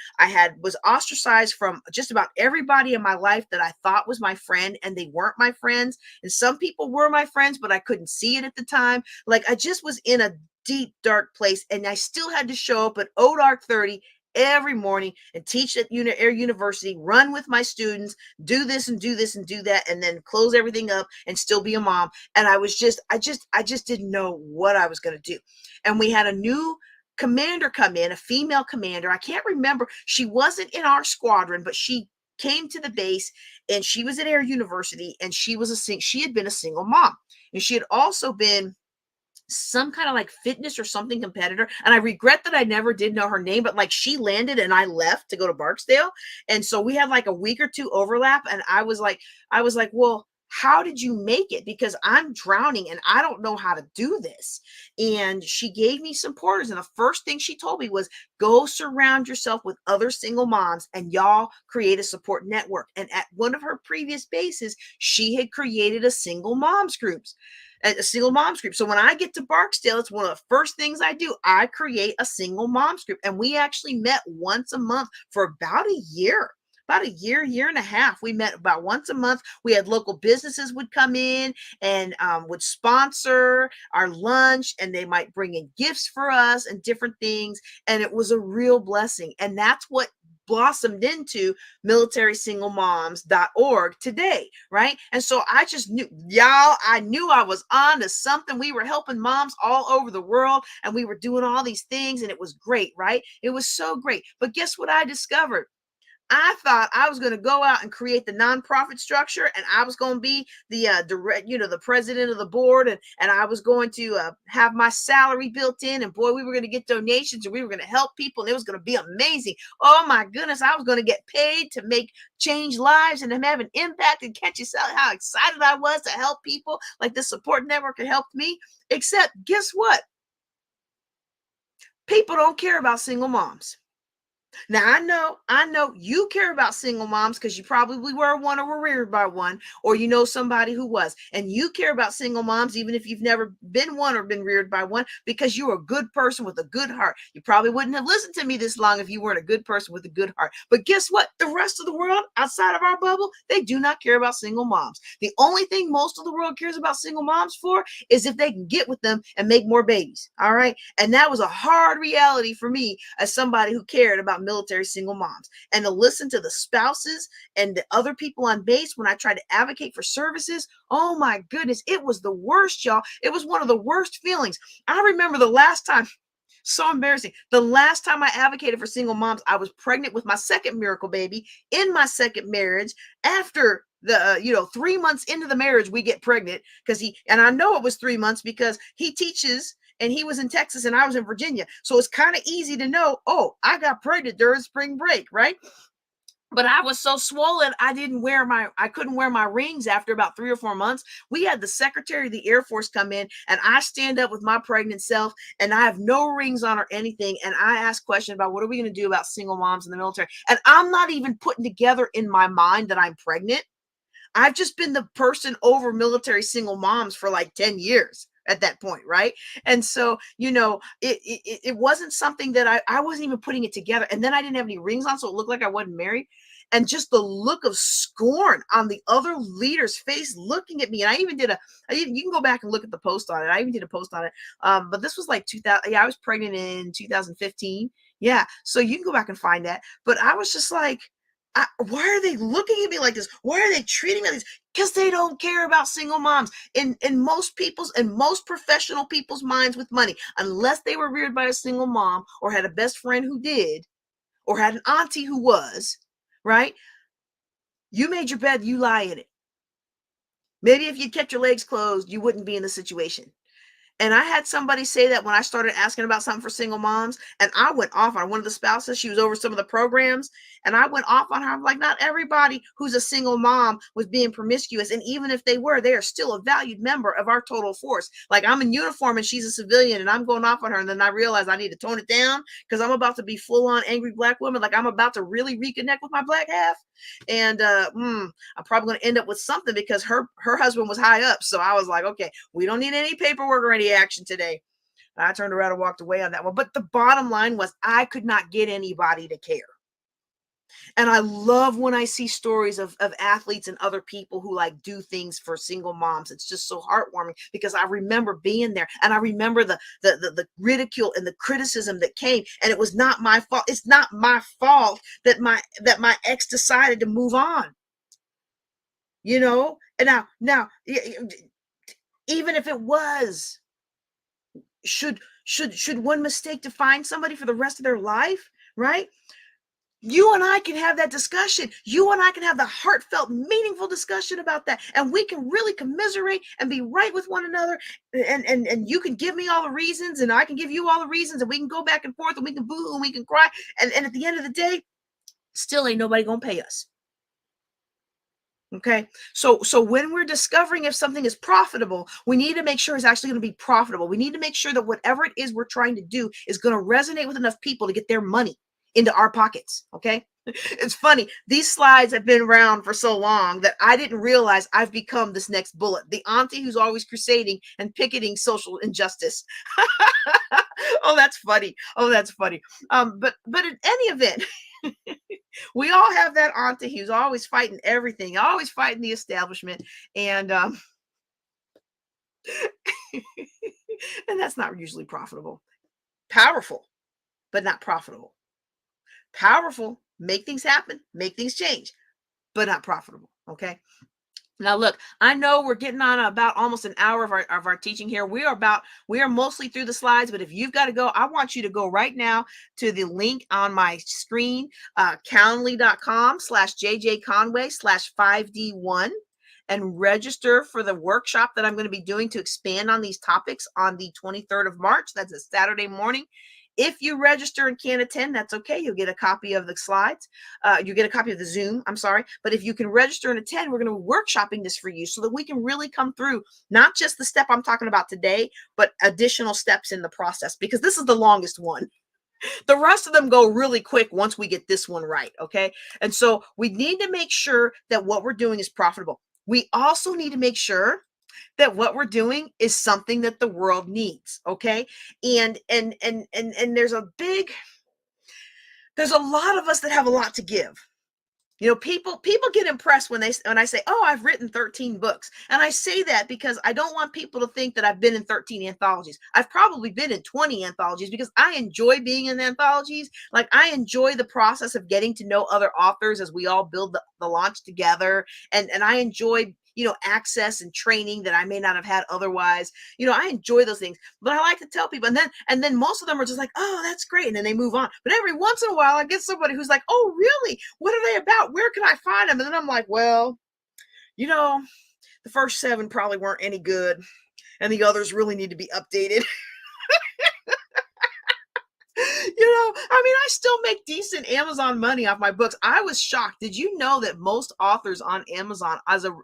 Speaker 1: Was ostracized from just about everybody in my life that I thought was my friend, and they weren't my friends. And some people were my friends, but I couldn't see it at the time. Like, I just was in a deep, dark place, and I still had to show up at dark 30 every morning and teach at Air University, run with my students, do this and do this and do that, and then close everything up and still be a mom. And I just didn't know what I was going to do. And we had a new commander come in, a female commander. I can't remember. She wasn't in our squadron, but she came to the base, and she was at Air University, and she had been a single mom, and she had also been some kind of like fitness or something competitor. And I regret that I never did know her name, but like, she landed and I left to go to Barksdale. And so we had like a week or two overlap. And I was like, well, how did you make it? Because I'm drowning and I don't know how to do this. And she gave me some pointers. And the first thing she told me was, go surround yourself with other single moms and y'all create a support network. And at one of her previous bases, she had created a single moms group. So when I get to Barksdale, it's one of the first things I do. I create a single moms group. And we actually met once a month for about a year. About a year and a half. We met about once a month. We had local businesses would come in and would sponsor our lunch, and they might bring in gifts for us and different things. And it was a real blessing. And that's what blossomed into militarysinglemoms.org today, right? And so I just knew, y'all, I knew I was on to something. We were helping moms all over the world, and we were doing all these things, and it was great, right? It was so great. But guess what I discovered? I thought I was going to go out and create the nonprofit structure, and I was going to be the the president of the board, and I was going to have my salary built in, and boy, we were going to get donations, and we were going to help people, and it was going to be amazing. Oh my goodness, I was going to get paid to change lives and have an impact. And can't you tell how excited I was to help people? Like, the support network had helped me. Except, guess what? People don't care about single moms. Now, I know you care about single moms because you probably were one or were reared by one, or you know somebody who was. And you care about single moms, even if you've never been one or been reared by one, because you're a good person with a good heart. You probably wouldn't have listened to me this long if you weren't a good person with a good heart. But guess what? The rest of the world outside of our bubble, they do not care about single moms. The only thing most of the world cares about single moms for is if they can get with them and make more babies. All right. And that was a hard reality for me as somebody who cared about military single moms, and to listen to the spouses and the other people on base when I tried to advocate for services. Oh my goodness, it was the worst, y'all. It was one of the worst feelings. I remember the last time, so embarrassing. The last time I advocated for single moms, I was pregnant with my second miracle baby in my second marriage. After the 3 months into the marriage, we get pregnant and I know it was 3 months because he teaches, and he was in Texas and I was in Virginia. So it's kind of easy to know, oh, I got pregnant during spring break, right? But I was so swollen, I couldn't wear my rings after about 3 or 4 months. We had the Secretary of the Air Force come in, and I stand up with my pregnant self, and I have no rings on or anything, and I ask questions about what are we gonna do about single moms in the military, and I'm not even putting together in my mind that I'm pregnant. I've just been the person over military single moms for like 10 years at that point, right? And so, it wasn't something that I wasn't even putting it together. And then I didn't have any rings on, so it looked like I wasn't married. And just the look of scorn on the other leader's face looking at me. And you can go back and look at the post on it. I even did a post on it. But this was like 2000. Yeah, I was pregnant in 2015. Yeah. So you can go back and find that. But I was just like, why are they looking at me like this? Why are they treating me like this? Because they don't care about single moms. In most professional people's minds with money, unless they were reared by a single mom or had a best friend who did, or had an auntie who was, right? You made your bed, you lie in it. Maybe if you kept your legs closed, you wouldn't be in the situation. And I had somebody say that when I started asking about something for single moms, and I went off on one of the spouses. She was over some of the programs, and I went off on her. I'm like, not everybody who's a single mom was being promiscuous. And even if they were, they are still a valued member of our total force. Like, I'm in uniform and she's a civilian, and I'm going off on her. And then I realized I need to tone it down because I'm about to be full on angry Black woman. Like, I'm about to really reconnect with my Black half. And I'm probably going to end up with something because her husband was high up. So I was like, okay, we don't need any paperwork or any action today. And I turned around and walked away on that one. But the bottom line was I could not get anybody to care. And I love when I see stories of athletes and other people who like do things for single moms. It's just so heartwarming because I remember being there, and I remember the ridicule and the criticism that came. And it was not my fault. It's not my fault that my ex decided to move on. And now even if it was, should one mistake define somebody for the rest of their life, right? You and I can have that discussion. You and I can have the heartfelt, meaningful discussion about that. And we can really commiserate and be right with one another. And you can give me all the reasons, and I can give you all the reasons, and we can go back and forth, and we can boo and we can cry. And at the end of the day, still ain't nobody gonna pay us. Okay. So when we're discovering if something is profitable, we need to make sure it's actually going to be profitable. We need to make sure that whatever it is we're trying to do is going to resonate with enough people to get their money into our pockets. Okay. It's funny. These slides have been around for so long that I didn't realize I've become this next bullet, the auntie who's always crusading and picketing social injustice. Oh, that's funny. Oh, that's funny. But in any event, we all have that auntie who's always fighting everything, always fighting the establishment, and and that's not usually profitable. Powerful, but not profitable. Powerful, make things happen, make things change, but not profitable. Okay. Now, look, I know we're getting on about almost an hour of our teaching here. We are mostly through the slides, but if you've got to go, I want you to go right now to the link on my screen, calendly.com/JJConway/5D1, and register for the workshop that I'm going to be doing to expand on these topics on the 23rd of March. That's a Saturday morning. If you register and can't attend, that's okay. You'll get a copy of the slides. You get a copy of the Zoom. I'm sorry. But if you can register and attend, we're going to be workshopping this for you so that we can really come through not just the step I'm talking about today, but additional steps in the process, because this is the longest one. The rest of them go really quick once we get this one right. Okay. And so we need to make sure that what we're doing is profitable. We also need to make sure that what we're doing is something that the world needs. Okay. And there's a lot of us that have a lot to give. People get impressed when I say, oh, I've written 13 books. And I say that because I don't want people to think that I've been in 13 anthologies. I've probably been in 20 anthologies because I enjoy being in anthologies. Like, I enjoy the process of getting to know other authors as we all build the launch together. And I enjoy access and training that I may not have had otherwise. I enjoy those things, but I like to tell people, and then most of them are just like, oh, that's great, and then they move on. But every once in a while I get somebody who's like, oh, really? What are they about? Where can I find them? And then I'm like, well, the first 7 probably weren't any good, and the others really need to be updated. I mean, I still make decent Amazon money off my books. I was shocked. Did you know that most authors on Amazon, as an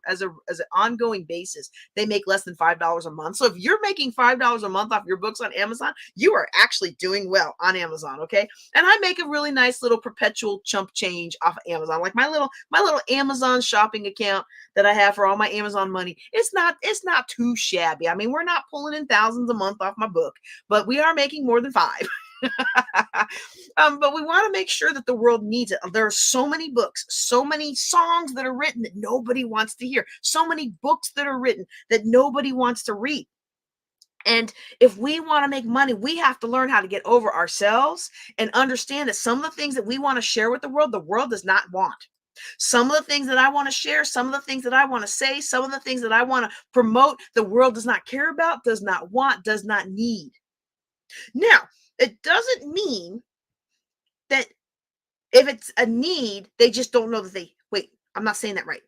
Speaker 1: ongoing basis, they make less than $5 a month? So if you're making $5 a month off your books on Amazon, you are actually doing well on Amazon, okay? And I make a really nice little perpetual chump change off of Amazon. Like my little Amazon shopping account that I have for all my Amazon money. It's not too shabby. I mean, we're not pulling in thousands a month off my book, but we are making more than five. But we want to make sure that the world needs it. There are so many books, so many songs that are written that nobody wants to hear, so many books that are written that nobody wants to read. And if we want to make money, we have to learn how to get over ourselves and understand that some of the things that we want to share with the world does not want. Some of the things that I want to share, some of the things that I want to say, some of the things that I want to promote, the world does not care about, does not want, does not need. Now, it doesn't mean that if it's a need, they just don't know that wait, I'm not saying that right.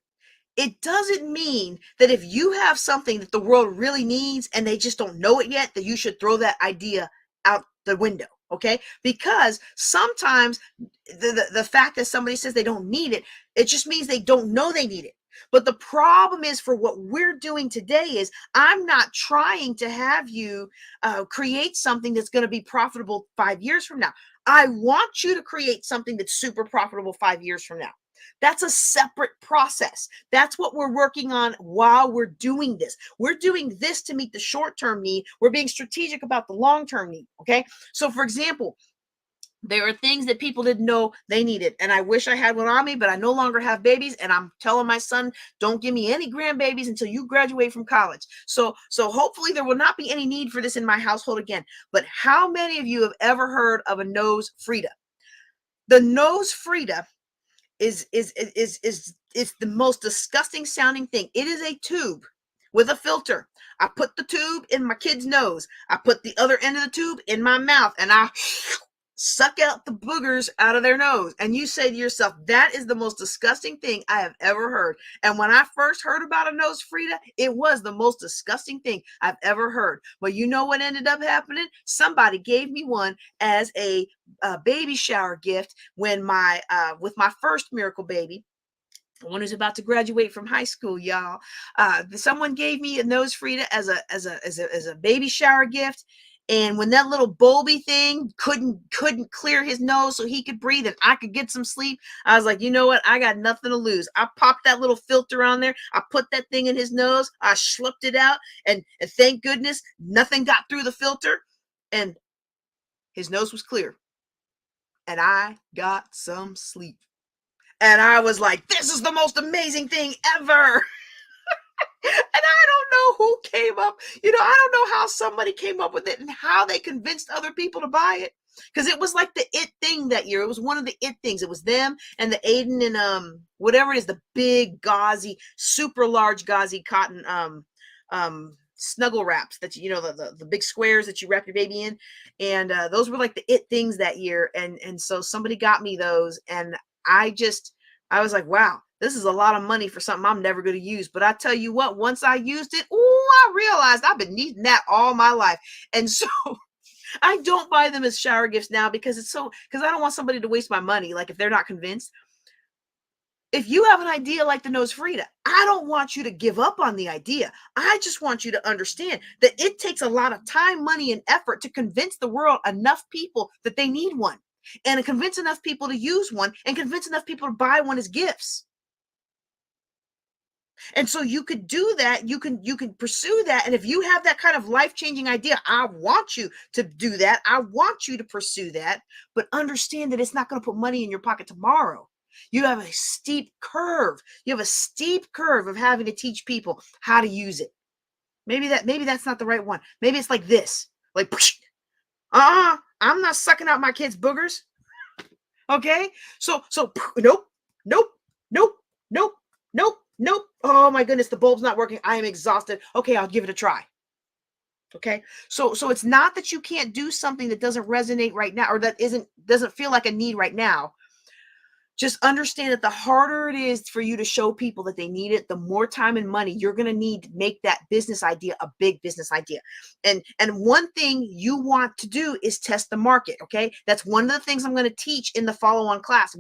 Speaker 1: It doesn't mean that if you have something that the world really needs and they just don't know it yet, that you should throw that idea out the window. Okay, because sometimes the fact that somebody says they don't need it, it just means they don't know they need it. But the problem is, for what we're doing today, is I'm not trying to have you create something that's going to be profitable 5 years from now. I want you to create something that's super profitable 5 years from now. That's a separate process. That's what we're working on while we're doing this. We're doing this to meet the short-term need. We're being strategic about the long-term need. Okay. So, for example, there are things that people didn't know they needed. And I wish I had one on me, but I no longer have babies. And I'm telling my son, don't give me any grandbabies until you graduate from college. So hopefully there will not be any need for this in my household again. But how many of you have ever heard of a nose Frida? The nose Frida is the most disgusting sounding thing. It is a tube with a filter. I put the tube in my kid's nose. I put the other end of the tube in my mouth, and I suck out the boogers out of their nose. And you say to yourself, that is the most disgusting thing I have ever heard. And when I first heard about a nose Frida, it was the most disgusting thing I've ever heard. But you know what ended up happening? Somebody gave me one as a baby shower gift when with my first miracle baby, one who's about to graduate from high school, y'all. Someone gave me a nose Frida as a baby shower gift. And when that little bulby thing couldn't clear his nose so he could breathe and I could get some sleep, I was like, you know what? I got nothing to lose. I popped that little filter on there. I put that thing in his nose. I schlupped it out. And thank goodness nothing got through the filter. And his nose was clear. And I got some sleep. And I was like, this is the most amazing thing ever. And I don't know who came up, I don't know how somebody came up with it and how they convinced other people to buy it. Because it was like the it thing that year. It was one of the it things. It was them and the Aiden and whatever it is, the big gauzy, super large gauzy cotton snuggle wraps that the big squares that you wrap your baby in. And those were like the it things that year. And so somebody got me those, and I was like, wow, this is a lot of money for something I'm never going to use. But I tell you what, once I used it, I realized I've been needing that all my life. And so I don't buy them as shower gifts now because I don't want somebody to waste my money. Like, if they're not convinced. If you have an idea like the nose Frida, I don't want you to give up on the idea. I just want you to understand that it takes a lot of time, money, and effort to convince the world, enough people, that they need one, and to convince enough people to use one, and convince enough people to buy one as gifts. And so you could do that. You can pursue that. And if you have that kind of life-changing idea, I want you to do that. I want you to pursue that. But understand that it's not going to put money in your pocket tomorrow. You have a steep curve. You have a steep curve of having to teach people how to use it. Maybe that's not the right one. Maybe it's like this. Like, I'm not sucking out my kids' boogers. Okay? So nope. Oh my goodness, the bulb's not working. I am exhausted. Okay, I'll give it a try. Okay? So it's not that you can't do something that doesn't resonate right now, or that doesn't feel like a need right now. Just understand that the harder it is for you to show people that they need it, the more time and money you're going to need to make that business idea a big business idea. And one thing you want to do is test the market, okay? That's one of the things I'm going to teach in the follow-on class.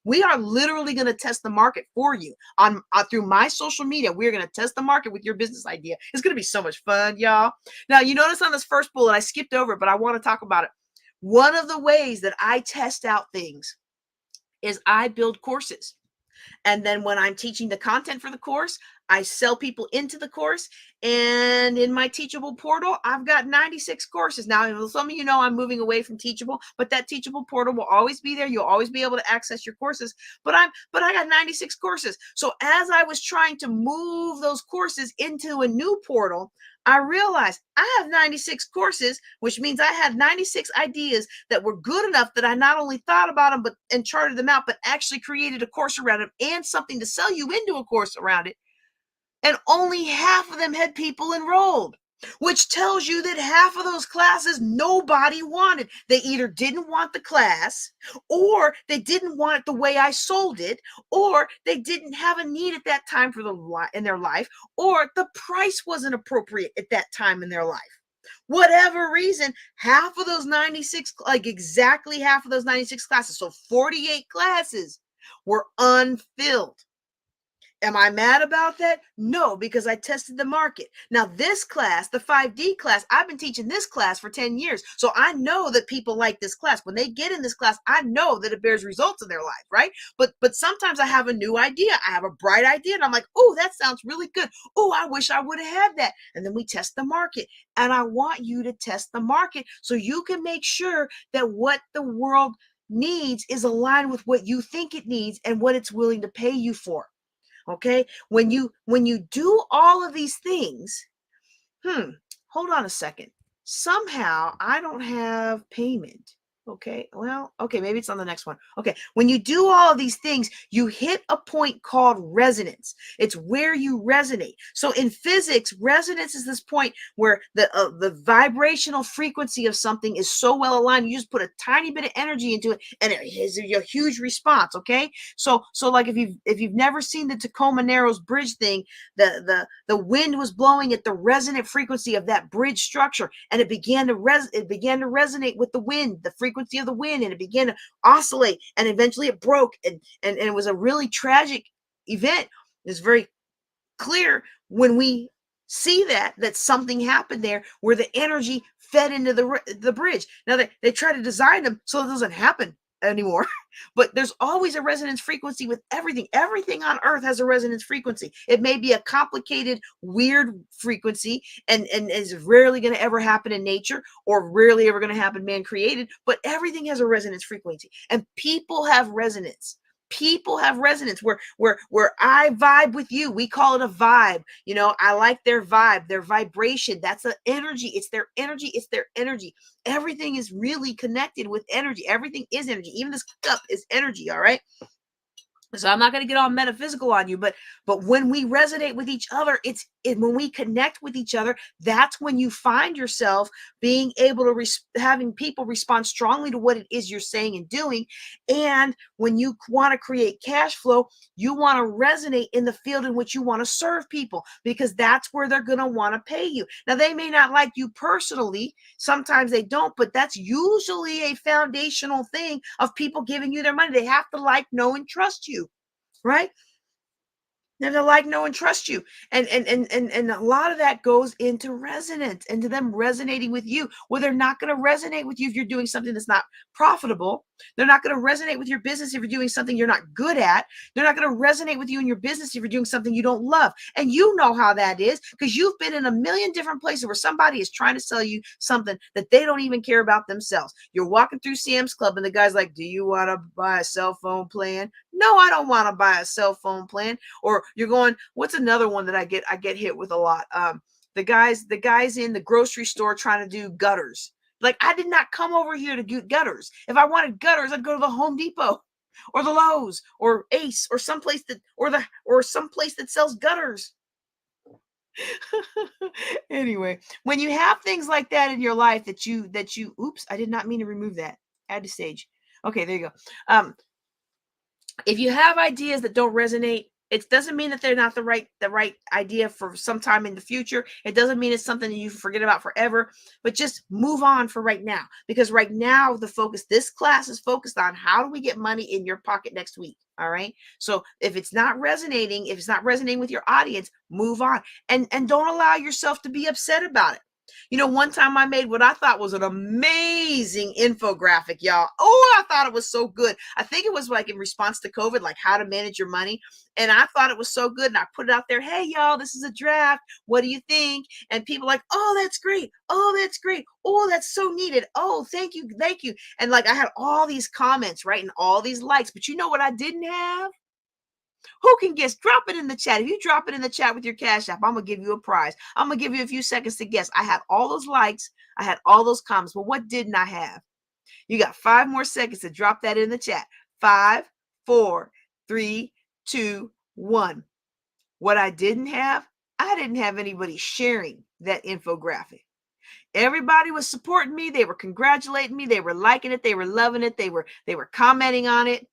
Speaker 1: We are literally going to test the market for you on through my social media. We're going to test the market with your business idea. It's going to be so much fun, y'all. Now, you notice on this first bullet I skipped over it, but I want to talk about it. One of the ways that I test out things is I build courses. And then when I'm teaching the content for the course, I sell people into the course. And in my Teachable portal, I've got 96 courses. Now, some of you know I'm moving away from Teachable, but that Teachable portal will always be there. You'll always be able to access your courses. But I got 96 courses. So as I was trying to move those courses into a new portal, I realized I have 96 courses, which means I had 96 ideas that were good enough that I not only thought about them and charted them out, but actually created a course around them and something to sell you into a course around it. And only half of them had people enrolled, which tells you that half of those classes nobody wanted. They either didn't want the class, or they didn't want it the way I sold it, or they didn't have a need at that time in their life, or the price wasn't appropriate at that time in their life. Whatever reason, half of those 96, like exactly half of those 96 classes, so 48 classes, were unfilled. Am I mad about that? No, because I tested the market. Now, this class, the 5D class, I've been teaching this class for 10 years. So I know that people like this class. When they get in this class, I know that it bears results in their life, right? But sometimes I have a new idea. I have a bright idea and I'm like, oh, that sounds really good. Oh, I wish I would have had that. And then we test the market. And I want you to test the market so you can make sure that what the world needs is aligned with what you think it needs and what it's willing to pay you for. Okay, when you do all of these things, hold on a second. Somehow I don't have payment. Okay, well, okay, maybe it's on the next one. Okay, when you do all of these things, you hit a point called resonance. It's where you resonate. So in physics, resonance is this point where the vibrational frequency of something is so well aligned, you just put a tiny bit of energy into it, and it has a huge response. Okay, so like if you've never seen the Tacoma Narrows Bridge thing, the wind was blowing at the resonant frequency of that bridge structure, and it began to resonate with the wind, the frequency of the wind, and it began to oscillate, and eventually it broke, and it was a really tragic event. It's very clear when we see that something happened there where the energy fed into the bridge. Now they try to design them so it doesn't happen anymore. But there's always a resonance frequency with everything. Everything on earth has a resonance frequency. It may be a complicated, weird frequency and is rarely going to ever happen in nature or rarely ever going to happen man created, but everything has a resonance frequency. And people have resonance. People have resonance where I vibe with you. We call it a vibe. I like their vibe, their vibration. That's the energy. It's their energy. It's their energy. Everything is really connected with energy. Everything is energy. Even this cup is energy. All right. So I'm not going to get all metaphysical on you, but when we resonate with each other, when we connect with each other, that's when you find yourself being able to having people respond strongly to what it is you're saying and doing. And when you want to create cash flow, you want to resonate in the field in which you want to serve people, because that's where they're going to want to pay you. Now, they may not like you personally. Sometimes they don't, but that's usually a foundational thing of people giving you their money. They have to like, know, and trust you. Right? And to like, know, and trust you. And a lot of that goes into resonance, into them resonating with you. Well, they're not going to resonate with you if you're doing something that's not profitable. They're not going to resonate with your business if you're doing something you're not good at. They're not going to resonate with you in your business if you're doing something you don't love. And you know how that is, because you've been in a million different places where somebody is trying to sell you something that they don't even care about themselves. You're walking through Sam's Club and the guy's like, do you want to buy a cell phone plan? No, I don't want to buy a cell phone plan. Or you're going, what's another one that I get hit with a lot? The guys in the grocery store trying to do gutters. Like, I did not come over here to do gutters. If I wanted gutters, I'd go to the Home Depot or the Lowe's or Ace or someplace that sells gutters. Anyway, when you have things like that in your life that you oops, I did not mean to remove that. Add to stage. Okay, there you go. If you have ideas that don't resonate, it doesn't mean that they're not the right idea for sometime in the future. It doesn't mean it's something that you forget about forever, but just move on for right now. Because right now, this class is focused on how do we get money in your pocket next week. All right. So if it's not resonating, if it's not resonating with your audience, move on, and don't allow yourself to be upset about it. One time I made what I thought was an amazing infographic, y'all. Oh, I thought it was so good. I think it was like in response to COVID, like how to manage your money. And I thought it was so good. And I put it out there. Hey, y'all, this is a draft. What do you think? And people like, oh, that's great. Oh, that's great. Oh, that's so needed. Oh, thank you. Thank you. And like I had all these comments, right? And all these likes. But you know what I didn't have? Who can guess? Drop it in the chat. If you drop it in the chat with your Cash App, I'm going to give you a prize. I'm going to give you a few seconds to guess. I had all those likes. I had all those comments. But what didn't I have? You got 5 more seconds to drop that in the chat. 5, 4, 3, 2, 1. What I didn't have? I didn't have anybody sharing that infographic. Everybody was supporting me. They were congratulating me. They were liking it. They were loving it. They were commenting on it.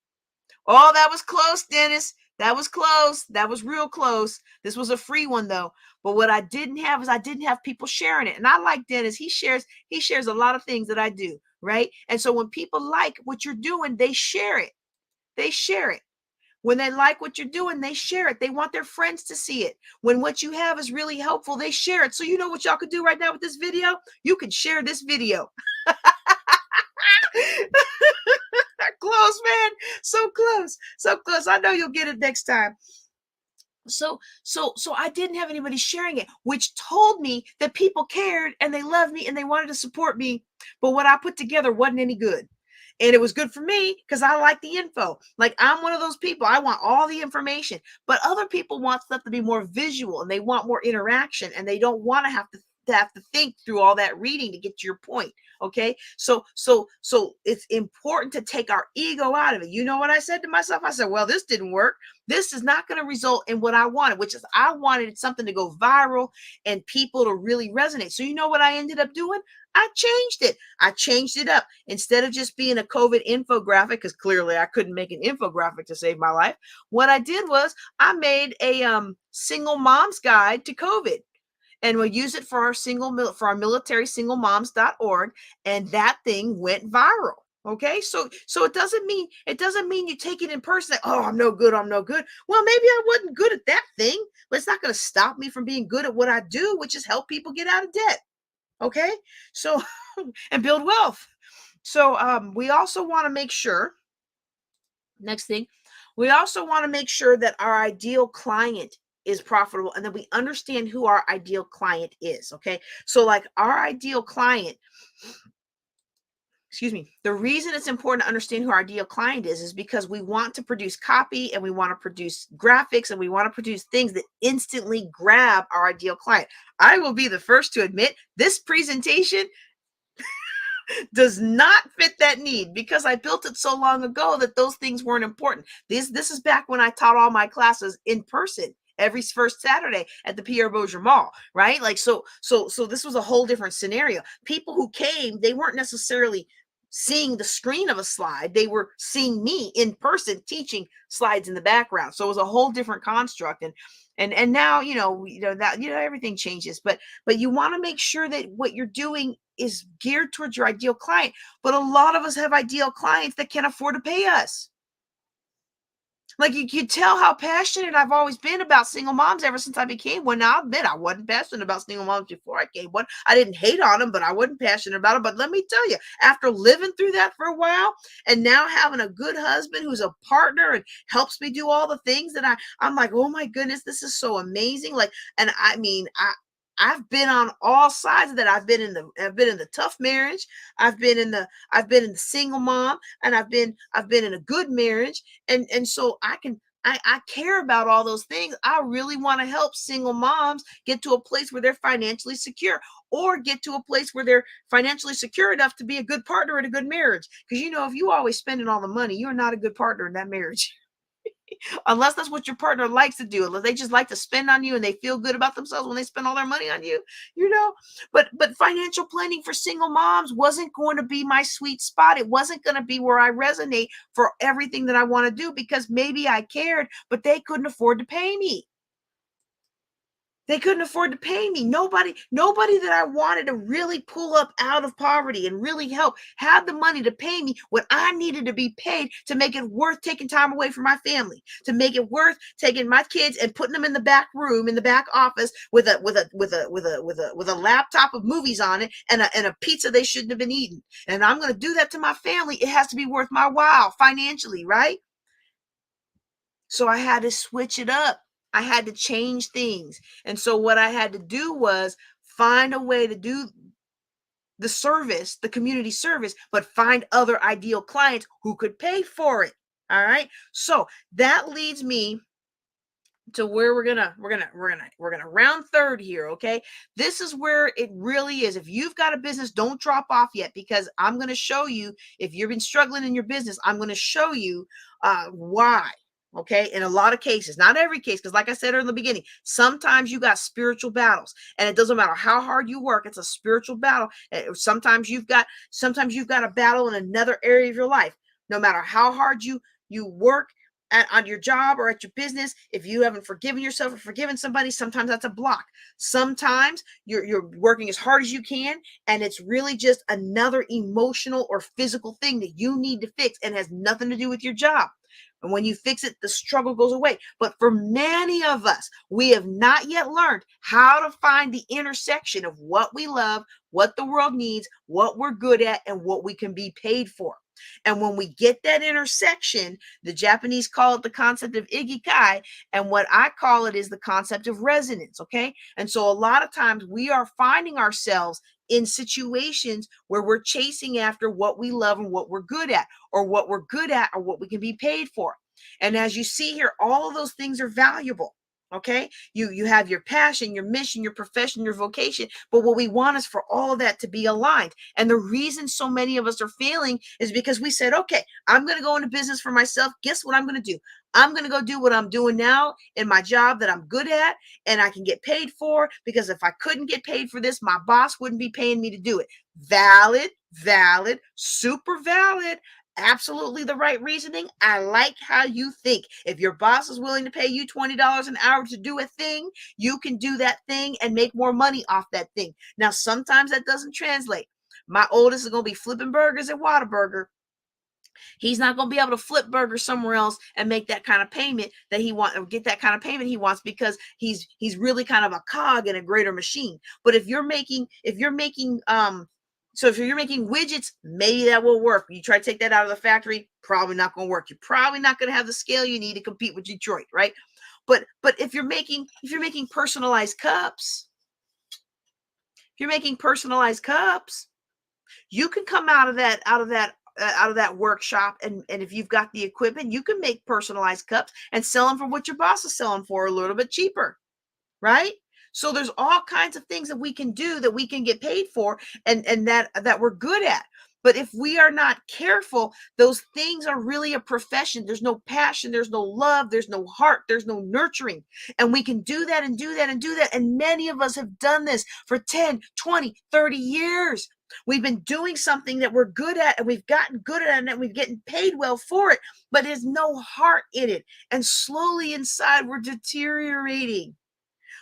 Speaker 1: Oh, that was close, Dennis. That was close. That was real close. This was a free one though. But what I didn't have is I didn't have people sharing it. And I like Dennis. He shares a lot of things that I do, right? And so when people like what you're doing, they share it. They share it. When they like what you're doing, they share it. They want their friends to see it. When what you have is really helpful, they share it. So you know what y'all could do right now with this video? You can share this video. Close, man. So close. So close. I know you'll get it next time. So I didn't have anybody sharing it, which told me that people cared and they loved me and they wanted to support me. But what I put together wasn't any good. And it was good for me because I like the info. Like I'm one of those people. I want all the information, but other people want stuff to be more visual and they want more interaction and they don't want to have to think through all that reading to get to your point. Okay. So it's important to take our ego out of it. You know what I said to myself? I said, well, this didn't work. This is not going to result in what I wanted, which is I wanted something to go viral and people to really resonate. So you know what I ended up doing? I changed it. I changed it up. Instead of just being a COVID infographic, because clearly I couldn't make an infographic to save my life, what I did was I made a single mom's guide to COVID. And we'll use it for our militarySingleMoms.org, and that thing went viral. Okay, so it doesn't mean you take it in person. Like, oh, I'm no good. I'm no good. Well, maybe I wasn't good at that thing, but it's not going to stop me from being good at what I do, which is help people get out of debt. Okay, so and build wealth. So we also want to make sure. Next thing, we also want to make sure that our ideal client is profitable and that we understand who our ideal client is. Okay. So, like our ideal client, the reason it's important to understand who our ideal client is because we want to produce copy and we want to produce graphics and we want to produce things that instantly grab our ideal client. I will be the first to admit this presentation does not fit that need because I built it so long ago that those things weren't important. This is back when I taught all my classes in person every first Saturday at the Pierre Bourget Mall, right? Like so this was a whole different scenario. People who came, they weren't necessarily seeing the screen of a slide. They were seeing me in person teaching slides in the background. So it was a whole different construct. And now, everything changes, but you want to make sure that what you're doing is geared towards your ideal client. But a lot of us have ideal clients that can't afford to pay us. Like you could tell how passionate I've always been about single moms ever since I became one. Now, I'll admit I wasn't passionate about single moms before I came one. I didn't hate on them, but I wasn't passionate about them. But let me tell you, after living through that for a while and now having a good husband who's a partner and helps me do all the things that I'm like, oh my goodness, this is so amazing. Like, and I mean, I've been on all sides of that. I've been in the tough marriage. I've been in the single mom, and I've been in a good marriage. And so I care about all those things. I really want to help single moms get to a place where they're financially secure or get to a place where they're financially secure enough to be a good partner in a good marriage. Because if you always spending all the money, you're not a good partner in that marriage. Unless that's what your partner likes to do, unless they just like to spend on you and they feel good about themselves when they spend all their money on you, you know. But financial planning for single moms wasn't going to be my sweet spot. It wasn't going to be where I resonate for everything that I want to do, because maybe I cared, but they couldn't afford to pay me. They couldn't afford to pay me. Nobody that I wanted to really pull up out of poverty and really help had the money to pay me what I needed to be paid to make it worth taking time away from my family, to make it worth taking my kids and putting them in the back room, in the back office with a laptop of movies on it and a pizza they shouldn't have been eating. And I'm going to do that to my family. It has to be worth my while financially, right? So I had to switch it up. I had to change things. And so what I had to do was find a way to do the service, the community service, but find other ideal clients who could pay for it. All right. So that leads me to where we're gonna round third here. Okay, this is where it really is. If you've got a business, don't drop off yet, because I'm going to show you, if you've been struggling in your business, I'm going to show you why. Okay, in a lot of cases, not every case, because like I said in the beginning, sometimes you got spiritual battles, and it doesn't matter how hard you work, it's a spiritual battle. Sometimes you've got a battle in another area of your life. No matter how hard you work on your job or at your business, if you haven't forgiven yourself or forgiven somebody, sometimes that's a block. Sometimes you're working as hard as you can, and it's really just another emotional or physical thing that you need to fix and has nothing to do with your job. And when you fix it, the struggle goes away. But for many of us, we have not yet learned how to find the intersection of what we love, what the world needs, what we're good at, and what we can be paid for. And when we get that intersection, the Japanese call it the concept of ikigai, and what I call it is the concept of resonance. Okay. And so a lot of times we are finding ourselves in situations where we're chasing after what we love and what we're good at, or what we're good at, or what we can be paid for. And as you see here, all of those things are valuable. Okay, you have your passion, your mission, your profession, your vocation, but what we want is for all of that to be aligned. And the reason so many of us are failing is because we said, okay, I'm going to go into business for myself. Guess what I'm going to do? I'm going to go do what I'm doing now in my job that I'm good at and I can get paid for, because if I couldn't get paid for this, my boss wouldn't be paying me to do it. Valid, valid, super valid. Absolutely the right reasoning. I like how you think. If your boss is willing to pay you $20 an hour to do a thing, you can do that thing and make more money off that thing. Now, sometimes that doesn't translate. My oldest is going to be flipping burgers at Whataburger. He's not going to be able to flip burgers somewhere else and make that kind of payment that he wants, or get that kind of payment he wants, because he's really kind of a cog in a greater machine. But if you're making widgets, maybe that will work. You try to take that out of the factory, probably not going to work. You're probably not going to have the scale you need to compete with Detroit, right? But if you're making personalized cups, you can come out of that workshop, and if you've got the equipment, you can make personalized cups and sell them for what your boss is selling for, a little bit cheaper, right? So there's all kinds of things that we can do that we can get paid for, and that we're good at. But if we are not careful, those things are really a profession. There's no passion, there's no love, there's no heart, there's no nurturing. And we can do that and do that and do that. And many of us have done this for 10, 20, 30 years. We've been doing something that we're good at, and we've gotten good at it, and we've getting paid well for it, but there's no heart in it. And slowly inside, we're deteriorating.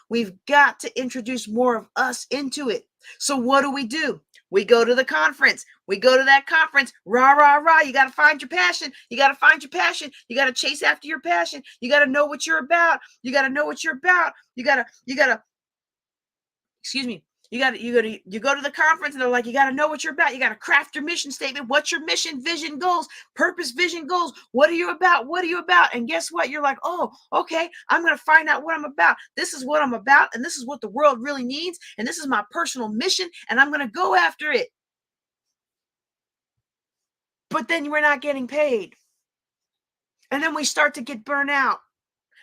Speaker 1: We've got to introduce more of us into it. So what do? We go to the conference. We go to that conference. Rah, rah, rah. You got to find your passion. You got to find your passion. You got to chase after your passion. You got to know what you're about. You got to know what you're about. Excuse me. You go to the conference, and they're like, you got to know what you're about. You got to craft your mission statement. What's your mission, vision, goals, purpose, vision, goals? What are you about? What are you about? And guess what? You're like, oh, okay, I'm going to find out what I'm about. This is what I'm about, and this is what the world really needs, and this is my personal mission, and I'm going to go after it. But then we're not getting paid. And then we start to get burnt out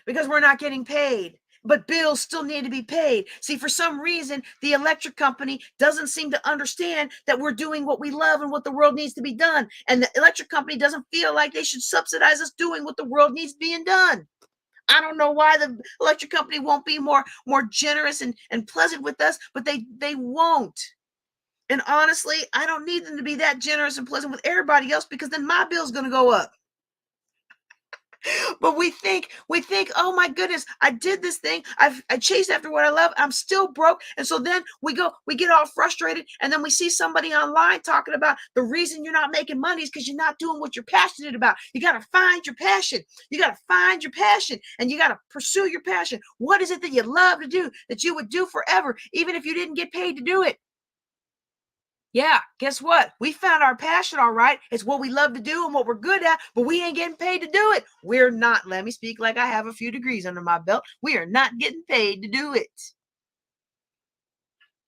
Speaker 1: because we're not getting paid. but bills still need to be paid. See, for some reason, the electric company doesn't seem to understand that we're doing what we love and what the world needs to be done. And the electric company doesn't feel like they should subsidize us doing what the world needs being done. I don't know why the electric company won't be more generous and pleasant with us, but they won't. And honestly, I don't need them to be that generous and pleasant with everybody else, because then my bill's going to go up. But we think, oh my goodness, I did this thing. I chased after what I love. I'm still broke. And so then we get all frustrated. And then we see somebody online talking about the reason you're not making money is because you're not doing what you're passionate about. You got to find your passion. You got to find your passion, and you got to pursue your passion. What is it that you love to do that you would do forever, even if you didn't get paid to do it? Yeah, guess what? We found our passion, all right. It's what we love to do and what we're good at, but we ain't getting paid to do it. We're not, let me speak like I have a few degrees under my belt. We are not getting paid to do it.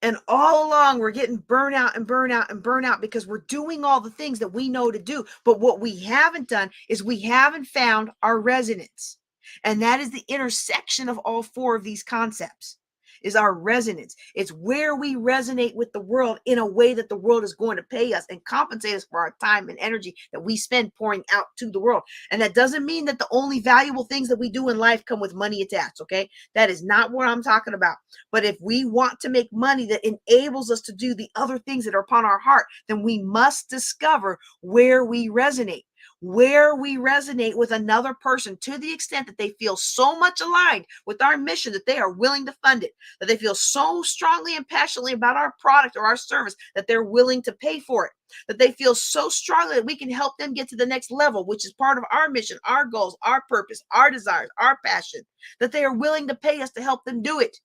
Speaker 1: And all along, we're getting burnout and burnout and burnout because we're doing all the things that we know to do. But what we haven't done is we haven't found our resonance. And that is the intersection of all four of these concepts, is our resonance. It's where we resonate with the world in a way that the world is going to pay us and compensate us for our time and energy that we spend pouring out to the world. And that doesn't mean that the only valuable things that we do in life come with money attached, okay? That is not what I'm talking about. But if we want to make money that enables us to do the other things that are upon our heart, then we must discover where we resonate. Where we resonate with another person to the extent that they feel so much aligned with our mission that they are willing to fund it, that they feel so strongly and passionately about our product or our service that they're willing to pay for it, that they feel so strongly that we can help them get to the next level, which is part of our mission, our goals, our purpose, our desires, our passion, that they are willing to pay us to help them do it.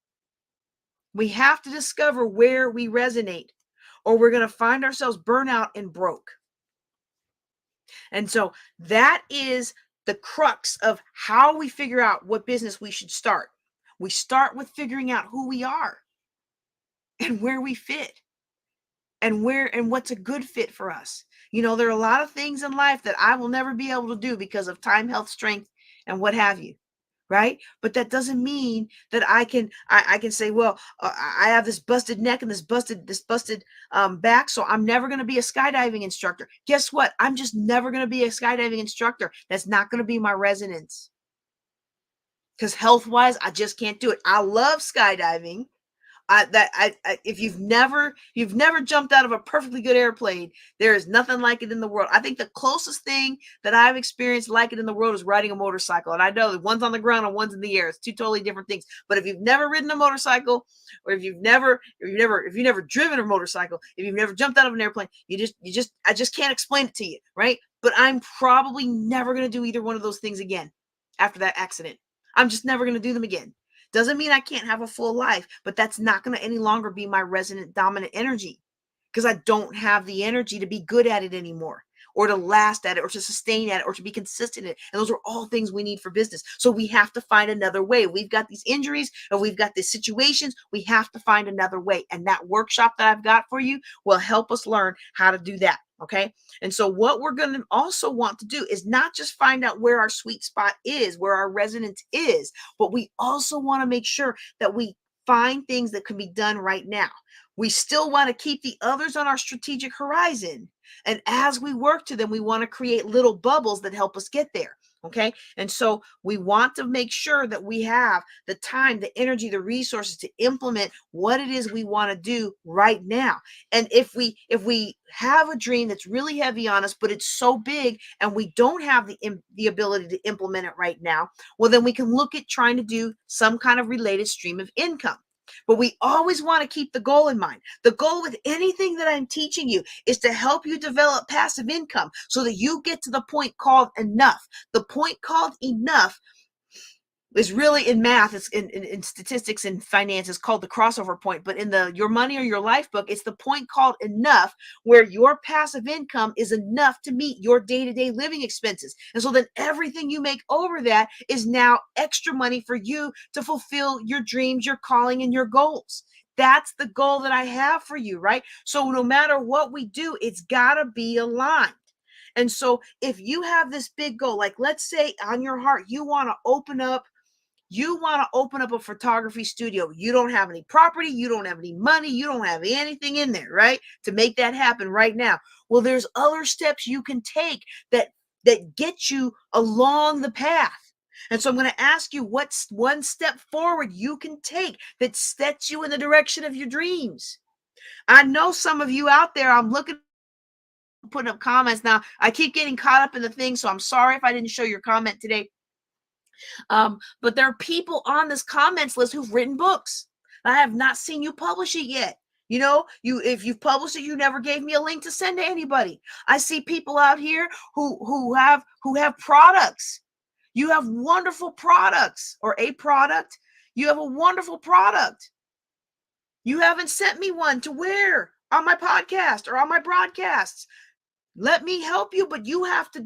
Speaker 1: We have to discover where we resonate, or we're going to find ourselves burnout and broke. And so that is the crux of how we figure out what business we should start. We start with figuring out who we are and where we fit and what's a good fit for us. You know, there are a lot of things in life that I will never be able to do because of time, health, strength, and what have you. Right? But that doesn't mean that I can say, well, I have this busted neck and this busted back, so I'm never going to be a skydiving instructor. Guess what? I'm just never going to be a skydiving instructor. That's not going to be my resonance, because health wise, I just can't do it. I love skydiving. If you've never jumped out of a perfectly good airplane, there is nothing like it in the world. I think the closest thing that I've experienced like it in the world is riding a motorcycle. And I know that one's on the ground and one's in the air. It's two totally different things. But if you've never ridden a motorcycle, or if you've never driven a motorcycle, if you've never jumped out of an airplane, I just can't explain it to you, right? But I'm probably never going to do either one of those things again after that accident. I'm just never going to do them again. Doesn't mean I can't have a full life, but that's not going to any longer be my resonant dominant energy, because I don't have the energy to be good at it anymore, or to last at it, or to sustain at it, or to be consistent in it. And those are all things we need for business. So we have to find another way. We've got these injuries and we've got these situations. We have to find another way. And that workshop that I've got for you will help us learn how to do that. Okay. And so what we're going to also want to do is not just find out where our sweet spot is, where our resonance is, but we also want to make sure that we find things that can be done right now. We still want to keep the others on our strategic horizon. And as we work to them, we want to create little bubbles that help us get there. Okay. And so we want to make sure that we have the time, the energy, the resources to implement what it is we want to do right now. And if we have a dream that's really heavy on us, but it's so big and we don't have the ability to implement it right now, well, then we can look at trying to do some kind of related stream of income. But we always want to keep the goal in mind. The goal with anything that I'm teaching you is to help you develop passive income so that you get to the point called enough. The point called enough is really, in math, it's in statistics and finance, is called the crossover point. But in the Your Money or Your Life book, it's the point called enough, where your passive income is enough to meet your day-to-day living expenses. And so then everything you make over that is now extra money for you to fulfill your dreams, your calling, and your goals. That's the goal that I have for you, right? So no matter what we do, it's got to be aligned. And so if you have this big goal, like let's say on your heart, you want to open up You want to open up a photography studio. You don't have any property, you don't have any money, you don't have anything in there, right? To make that happen right now. Well, there's other steps you can take that get you along the path. And so I'm going to ask you, what's one step forward you can take that sets you in the direction of your dreams? I know some of you out there, I'm looking, putting up comments. Now, I keep getting caught up in the thing, so I'm sorry if I didn't show your comment today. But there are people on this comments list who've written books. I have not seen you publish it yet. You know, if you've published it, you never gave me a link to send to anybody. I see people out here who have products. You have wonderful products, or a product. You have a wonderful product. You haven't sent me one to wear on my podcast or on my broadcasts. Let me help you, but you have to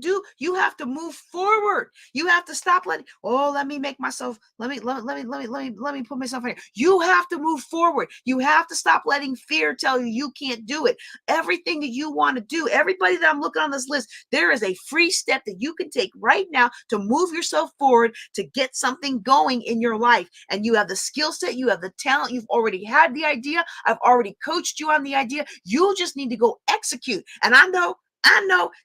Speaker 1: move forward. You have to stop letting, let me make myself, let me put myself in here. You have to move forward. You have to stop letting fear tell you can't do it. Everything that you want to do, everybody that I'm looking on this list, there is a free step that you can take right now to move yourself forward, to get something going in your life. And you have the skill set, you have the talent, you've already had the idea. I've already coached you on the idea. You just need to go execute. And I know,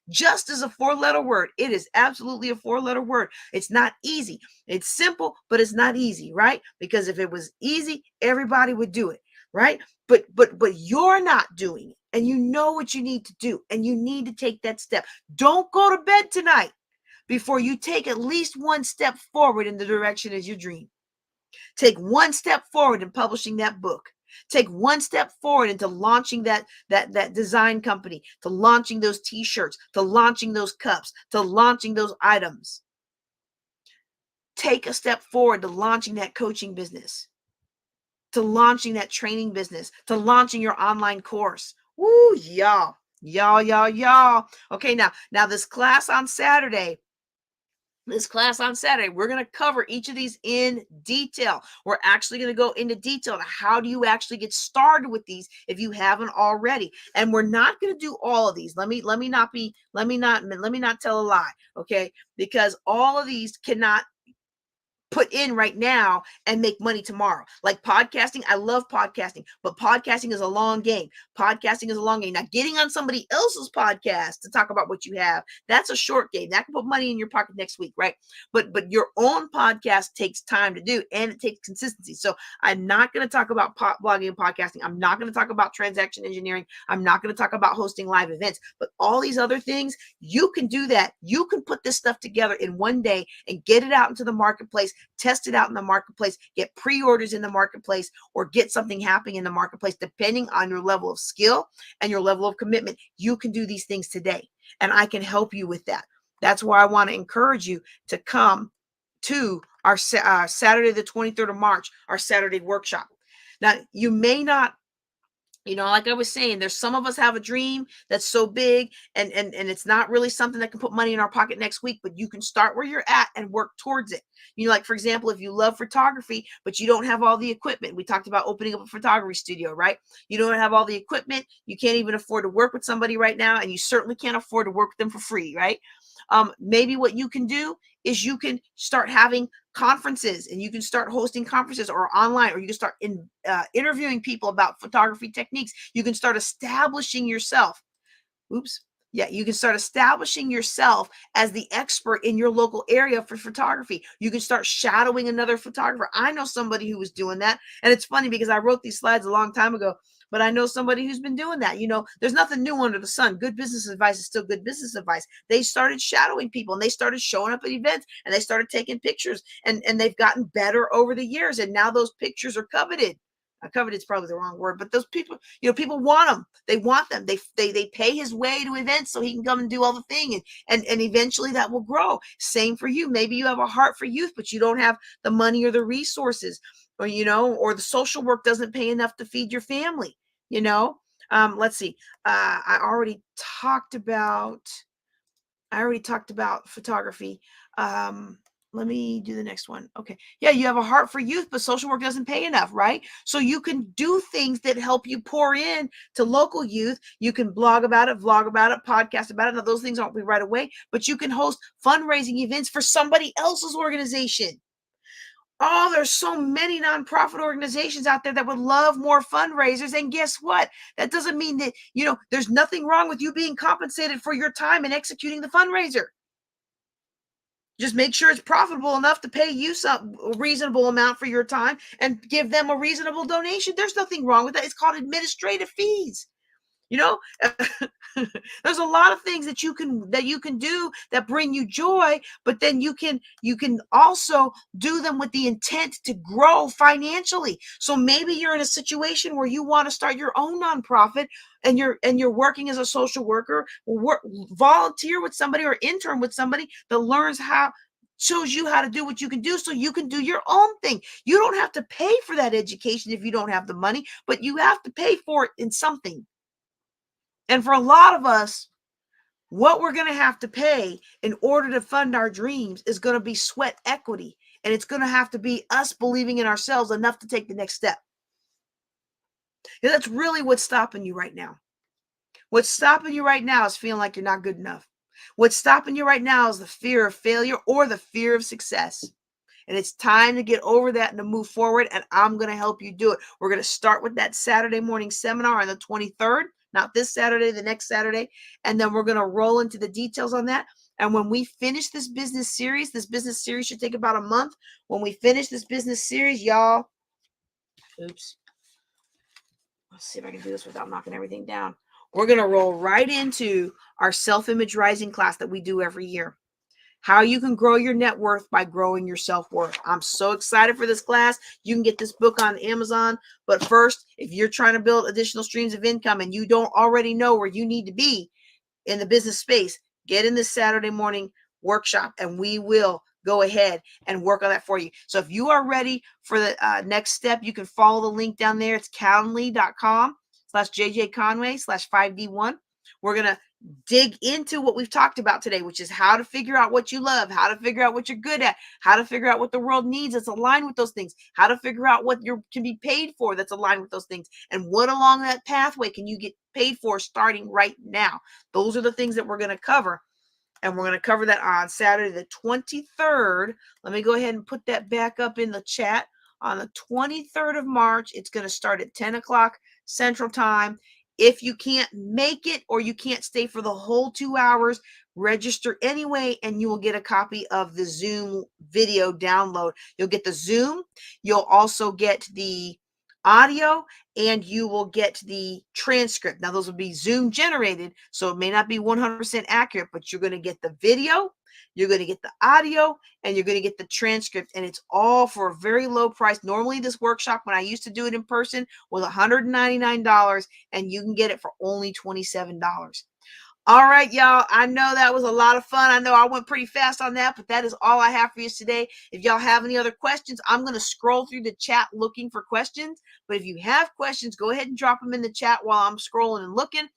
Speaker 1: just is a 4-letter word. It is absolutely a 4-letter word. It's not easy. It's simple, but it's not easy, right? Because if it was easy, everybody would do it, right? But you're not doing it, and you know what you need to do, and you need to take that step. Don't go to bed tonight before you take at least one step forward in the direction of your dream. Take one step forward in publishing that book. Take one step forward into launching that design company, to launching those t-shirts, to launching those cups, to launching those items. Take a step forward to launching that coaching business, to launching that training business, to launching your online course. Woo, y'all. Okay, now this class on Saturday, we're going to cover each of these in detail. We're actually going to go into detail to how do you actually get started with these if you haven't already. And we're not going to do all of these. Let me not tell a lie, okay? Because all of these cannot put in right now and make money tomorrow. Like podcasting, I love podcasting, but podcasting is a long game. Now, getting on somebody else's podcast to talk about what you have, that's a short game. That can put money in your pocket next week, right? But your own podcast takes time to do, and it takes consistency. So I'm not going to talk about blogging and podcasting. I'm not going to talk about transaction engineering. I'm not going to talk about hosting live events. But all these other things, you can do that. You can put this stuff together in one day and get it out into the marketplace. Test it out in the marketplace, get pre-orders in the marketplace, or get something happening in the marketplace. Depending on your level of skill and your level of commitment, you can do these things today, and I can help you with that. That's why I want to encourage you to come to our Saturday the 23rd of March, our Saturday workshop. Now, you may not, like I was saying, there's some of us have a dream that's so big and it's not really something that can put money in our pocket next week, but you can start where you're at and work towards it. Like, for example, if you love photography, but you don't have all the equipment, we talked about opening up a photography studio, right? You don't have all the equipment. You can't even afford to work with somebody right now, and you certainly can't afford to work with them for free, right? Maybe what you can do is you can start having conferences, and you can start hosting conferences or online, or you can start interviewing people about photography techniques. You can start establishing yourself. You can start establishing yourself as the expert in your local area for photography. You can start shadowing another photographer. I know somebody who was doing that. And it's funny because I wrote these slides a long time ago, but I know somebody who's been doing that. There's nothing new under the sun. Good business advice is still good business advice. They started shadowing people, and they started showing up at events, and they started taking pictures, and they've gotten better over the years. And now those pictures are coveted. Coveted is probably the wrong word, but those people, people want them. They want them. They pay his way to events so he can come and do all the thing, and eventually that will grow. Same for you. Maybe you have a heart for youth, but you don't have the money or the resources, or or the social work doesn't pay enough to feed your family. Let's see. I already talked about photography. Let me do the next one. Okay. Yeah, you have a heart for youth, but social work doesn't pay enough, right? So you can do things that help you pour in to local youth. You can blog about it, vlog about it, podcast about it. Now, those things aren't be right away, but you can host fundraising events for somebody else's organization. Oh, there's so many nonprofit organizations out there that would love more fundraisers. And guess what? That doesn't mean that, there's nothing wrong with you being compensated for your time and executing the fundraiser. Just make sure it's profitable enough to pay you some reasonable amount for your time and give them a reasonable donation. There's nothing wrong with that. It's called administrative fees. You know, there's a lot of things that you can do that bring you joy, but then you can also do them with the intent to grow financially. So maybe you're in a situation where you want to start your own nonprofit, and you're working as a social worker. Volunteer with somebody or intern with somebody that shows you how to do what you can do, so you can do your own thing. You don't have to pay for that education if you don't have the money, but you have to pay for it in something. And for a lot of us, what we're going to have to pay in order to fund our dreams is going to be sweat equity. And it's going to have to be us believing in ourselves enough to take the next step. And that's really what's stopping you right now. What's stopping you right now is feeling like you're not good enough. What's stopping you right now is the fear of failure or the fear of success. And it's time to get over that and to move forward. And I'm going to help you do it. We're going to start with that Saturday morning seminar on the 23rd, not this Saturday, the next Saturday. And then we're going to roll into the details on that. And when we finish this business series should take about a month. When we finish this business series, y'all, oops, let's see if I can do this without knocking everything down. We're going to roll right into our self-image rising class that we do every year. How you can grow your net worth by growing your self-worth. I'm so excited for this class. You can get this book on Amazon. But first, if you're trying to build additional streams of income and you don't already know where you need to be in the business space, get in this Saturday morning workshop and we will go ahead and work on that for you. So if you are ready for the next step, you can follow the link down there. It's calendly.com/JJConway/5D1. We're going to dig into what we've talked about today, which is how to figure out what you love, how to figure out what you're good at, how to figure out what the world needs that's aligned with those things, how to figure out what you can be paid for that's aligned with those things, and what along that pathway can you get paid for starting right now. Those are the things that we're going to cover. And we're going to cover that on Saturday, the 23rd. Let me go ahead and put that back up in the chat. On the 23rd of March, it's going to start at 10 o'clock Central Time. If you can't make it or you can't stay for the whole 2 hours, register anyway, and you will get a copy of the Zoom video download. You'll get the Zoom. You'll also get the audio, and you will get the transcript. Now, those will be Zoom generated, so it may not be 100% accurate, but you're going to get the video, you're going to get the audio, and you're going to get the transcript, and it's all for a very low price. Normally, this workshop, when I used to do it in person, was $199, and you can get it for only $27. All right, y'all. I know that was a lot of fun. I know I went pretty fast on that, but that is all I have for you today. If y'all have any other questions, I'm going to scroll through the chat looking for questions. But if you have questions, go ahead and drop them in the chat while I'm scrolling and looking.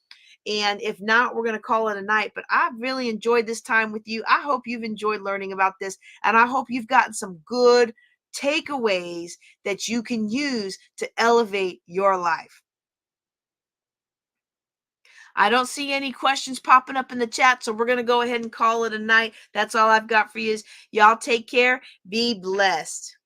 Speaker 1: And if not, we're going to call it a night. But I've really enjoyed this time with you. I hope you've enjoyed learning about this. And I hope you've gotten some good takeaways that you can use to elevate your life. I don't see any questions popping up in the chat, so we're going to go ahead and call it a night. That's all I've got for you. Y'all take care. Be blessed.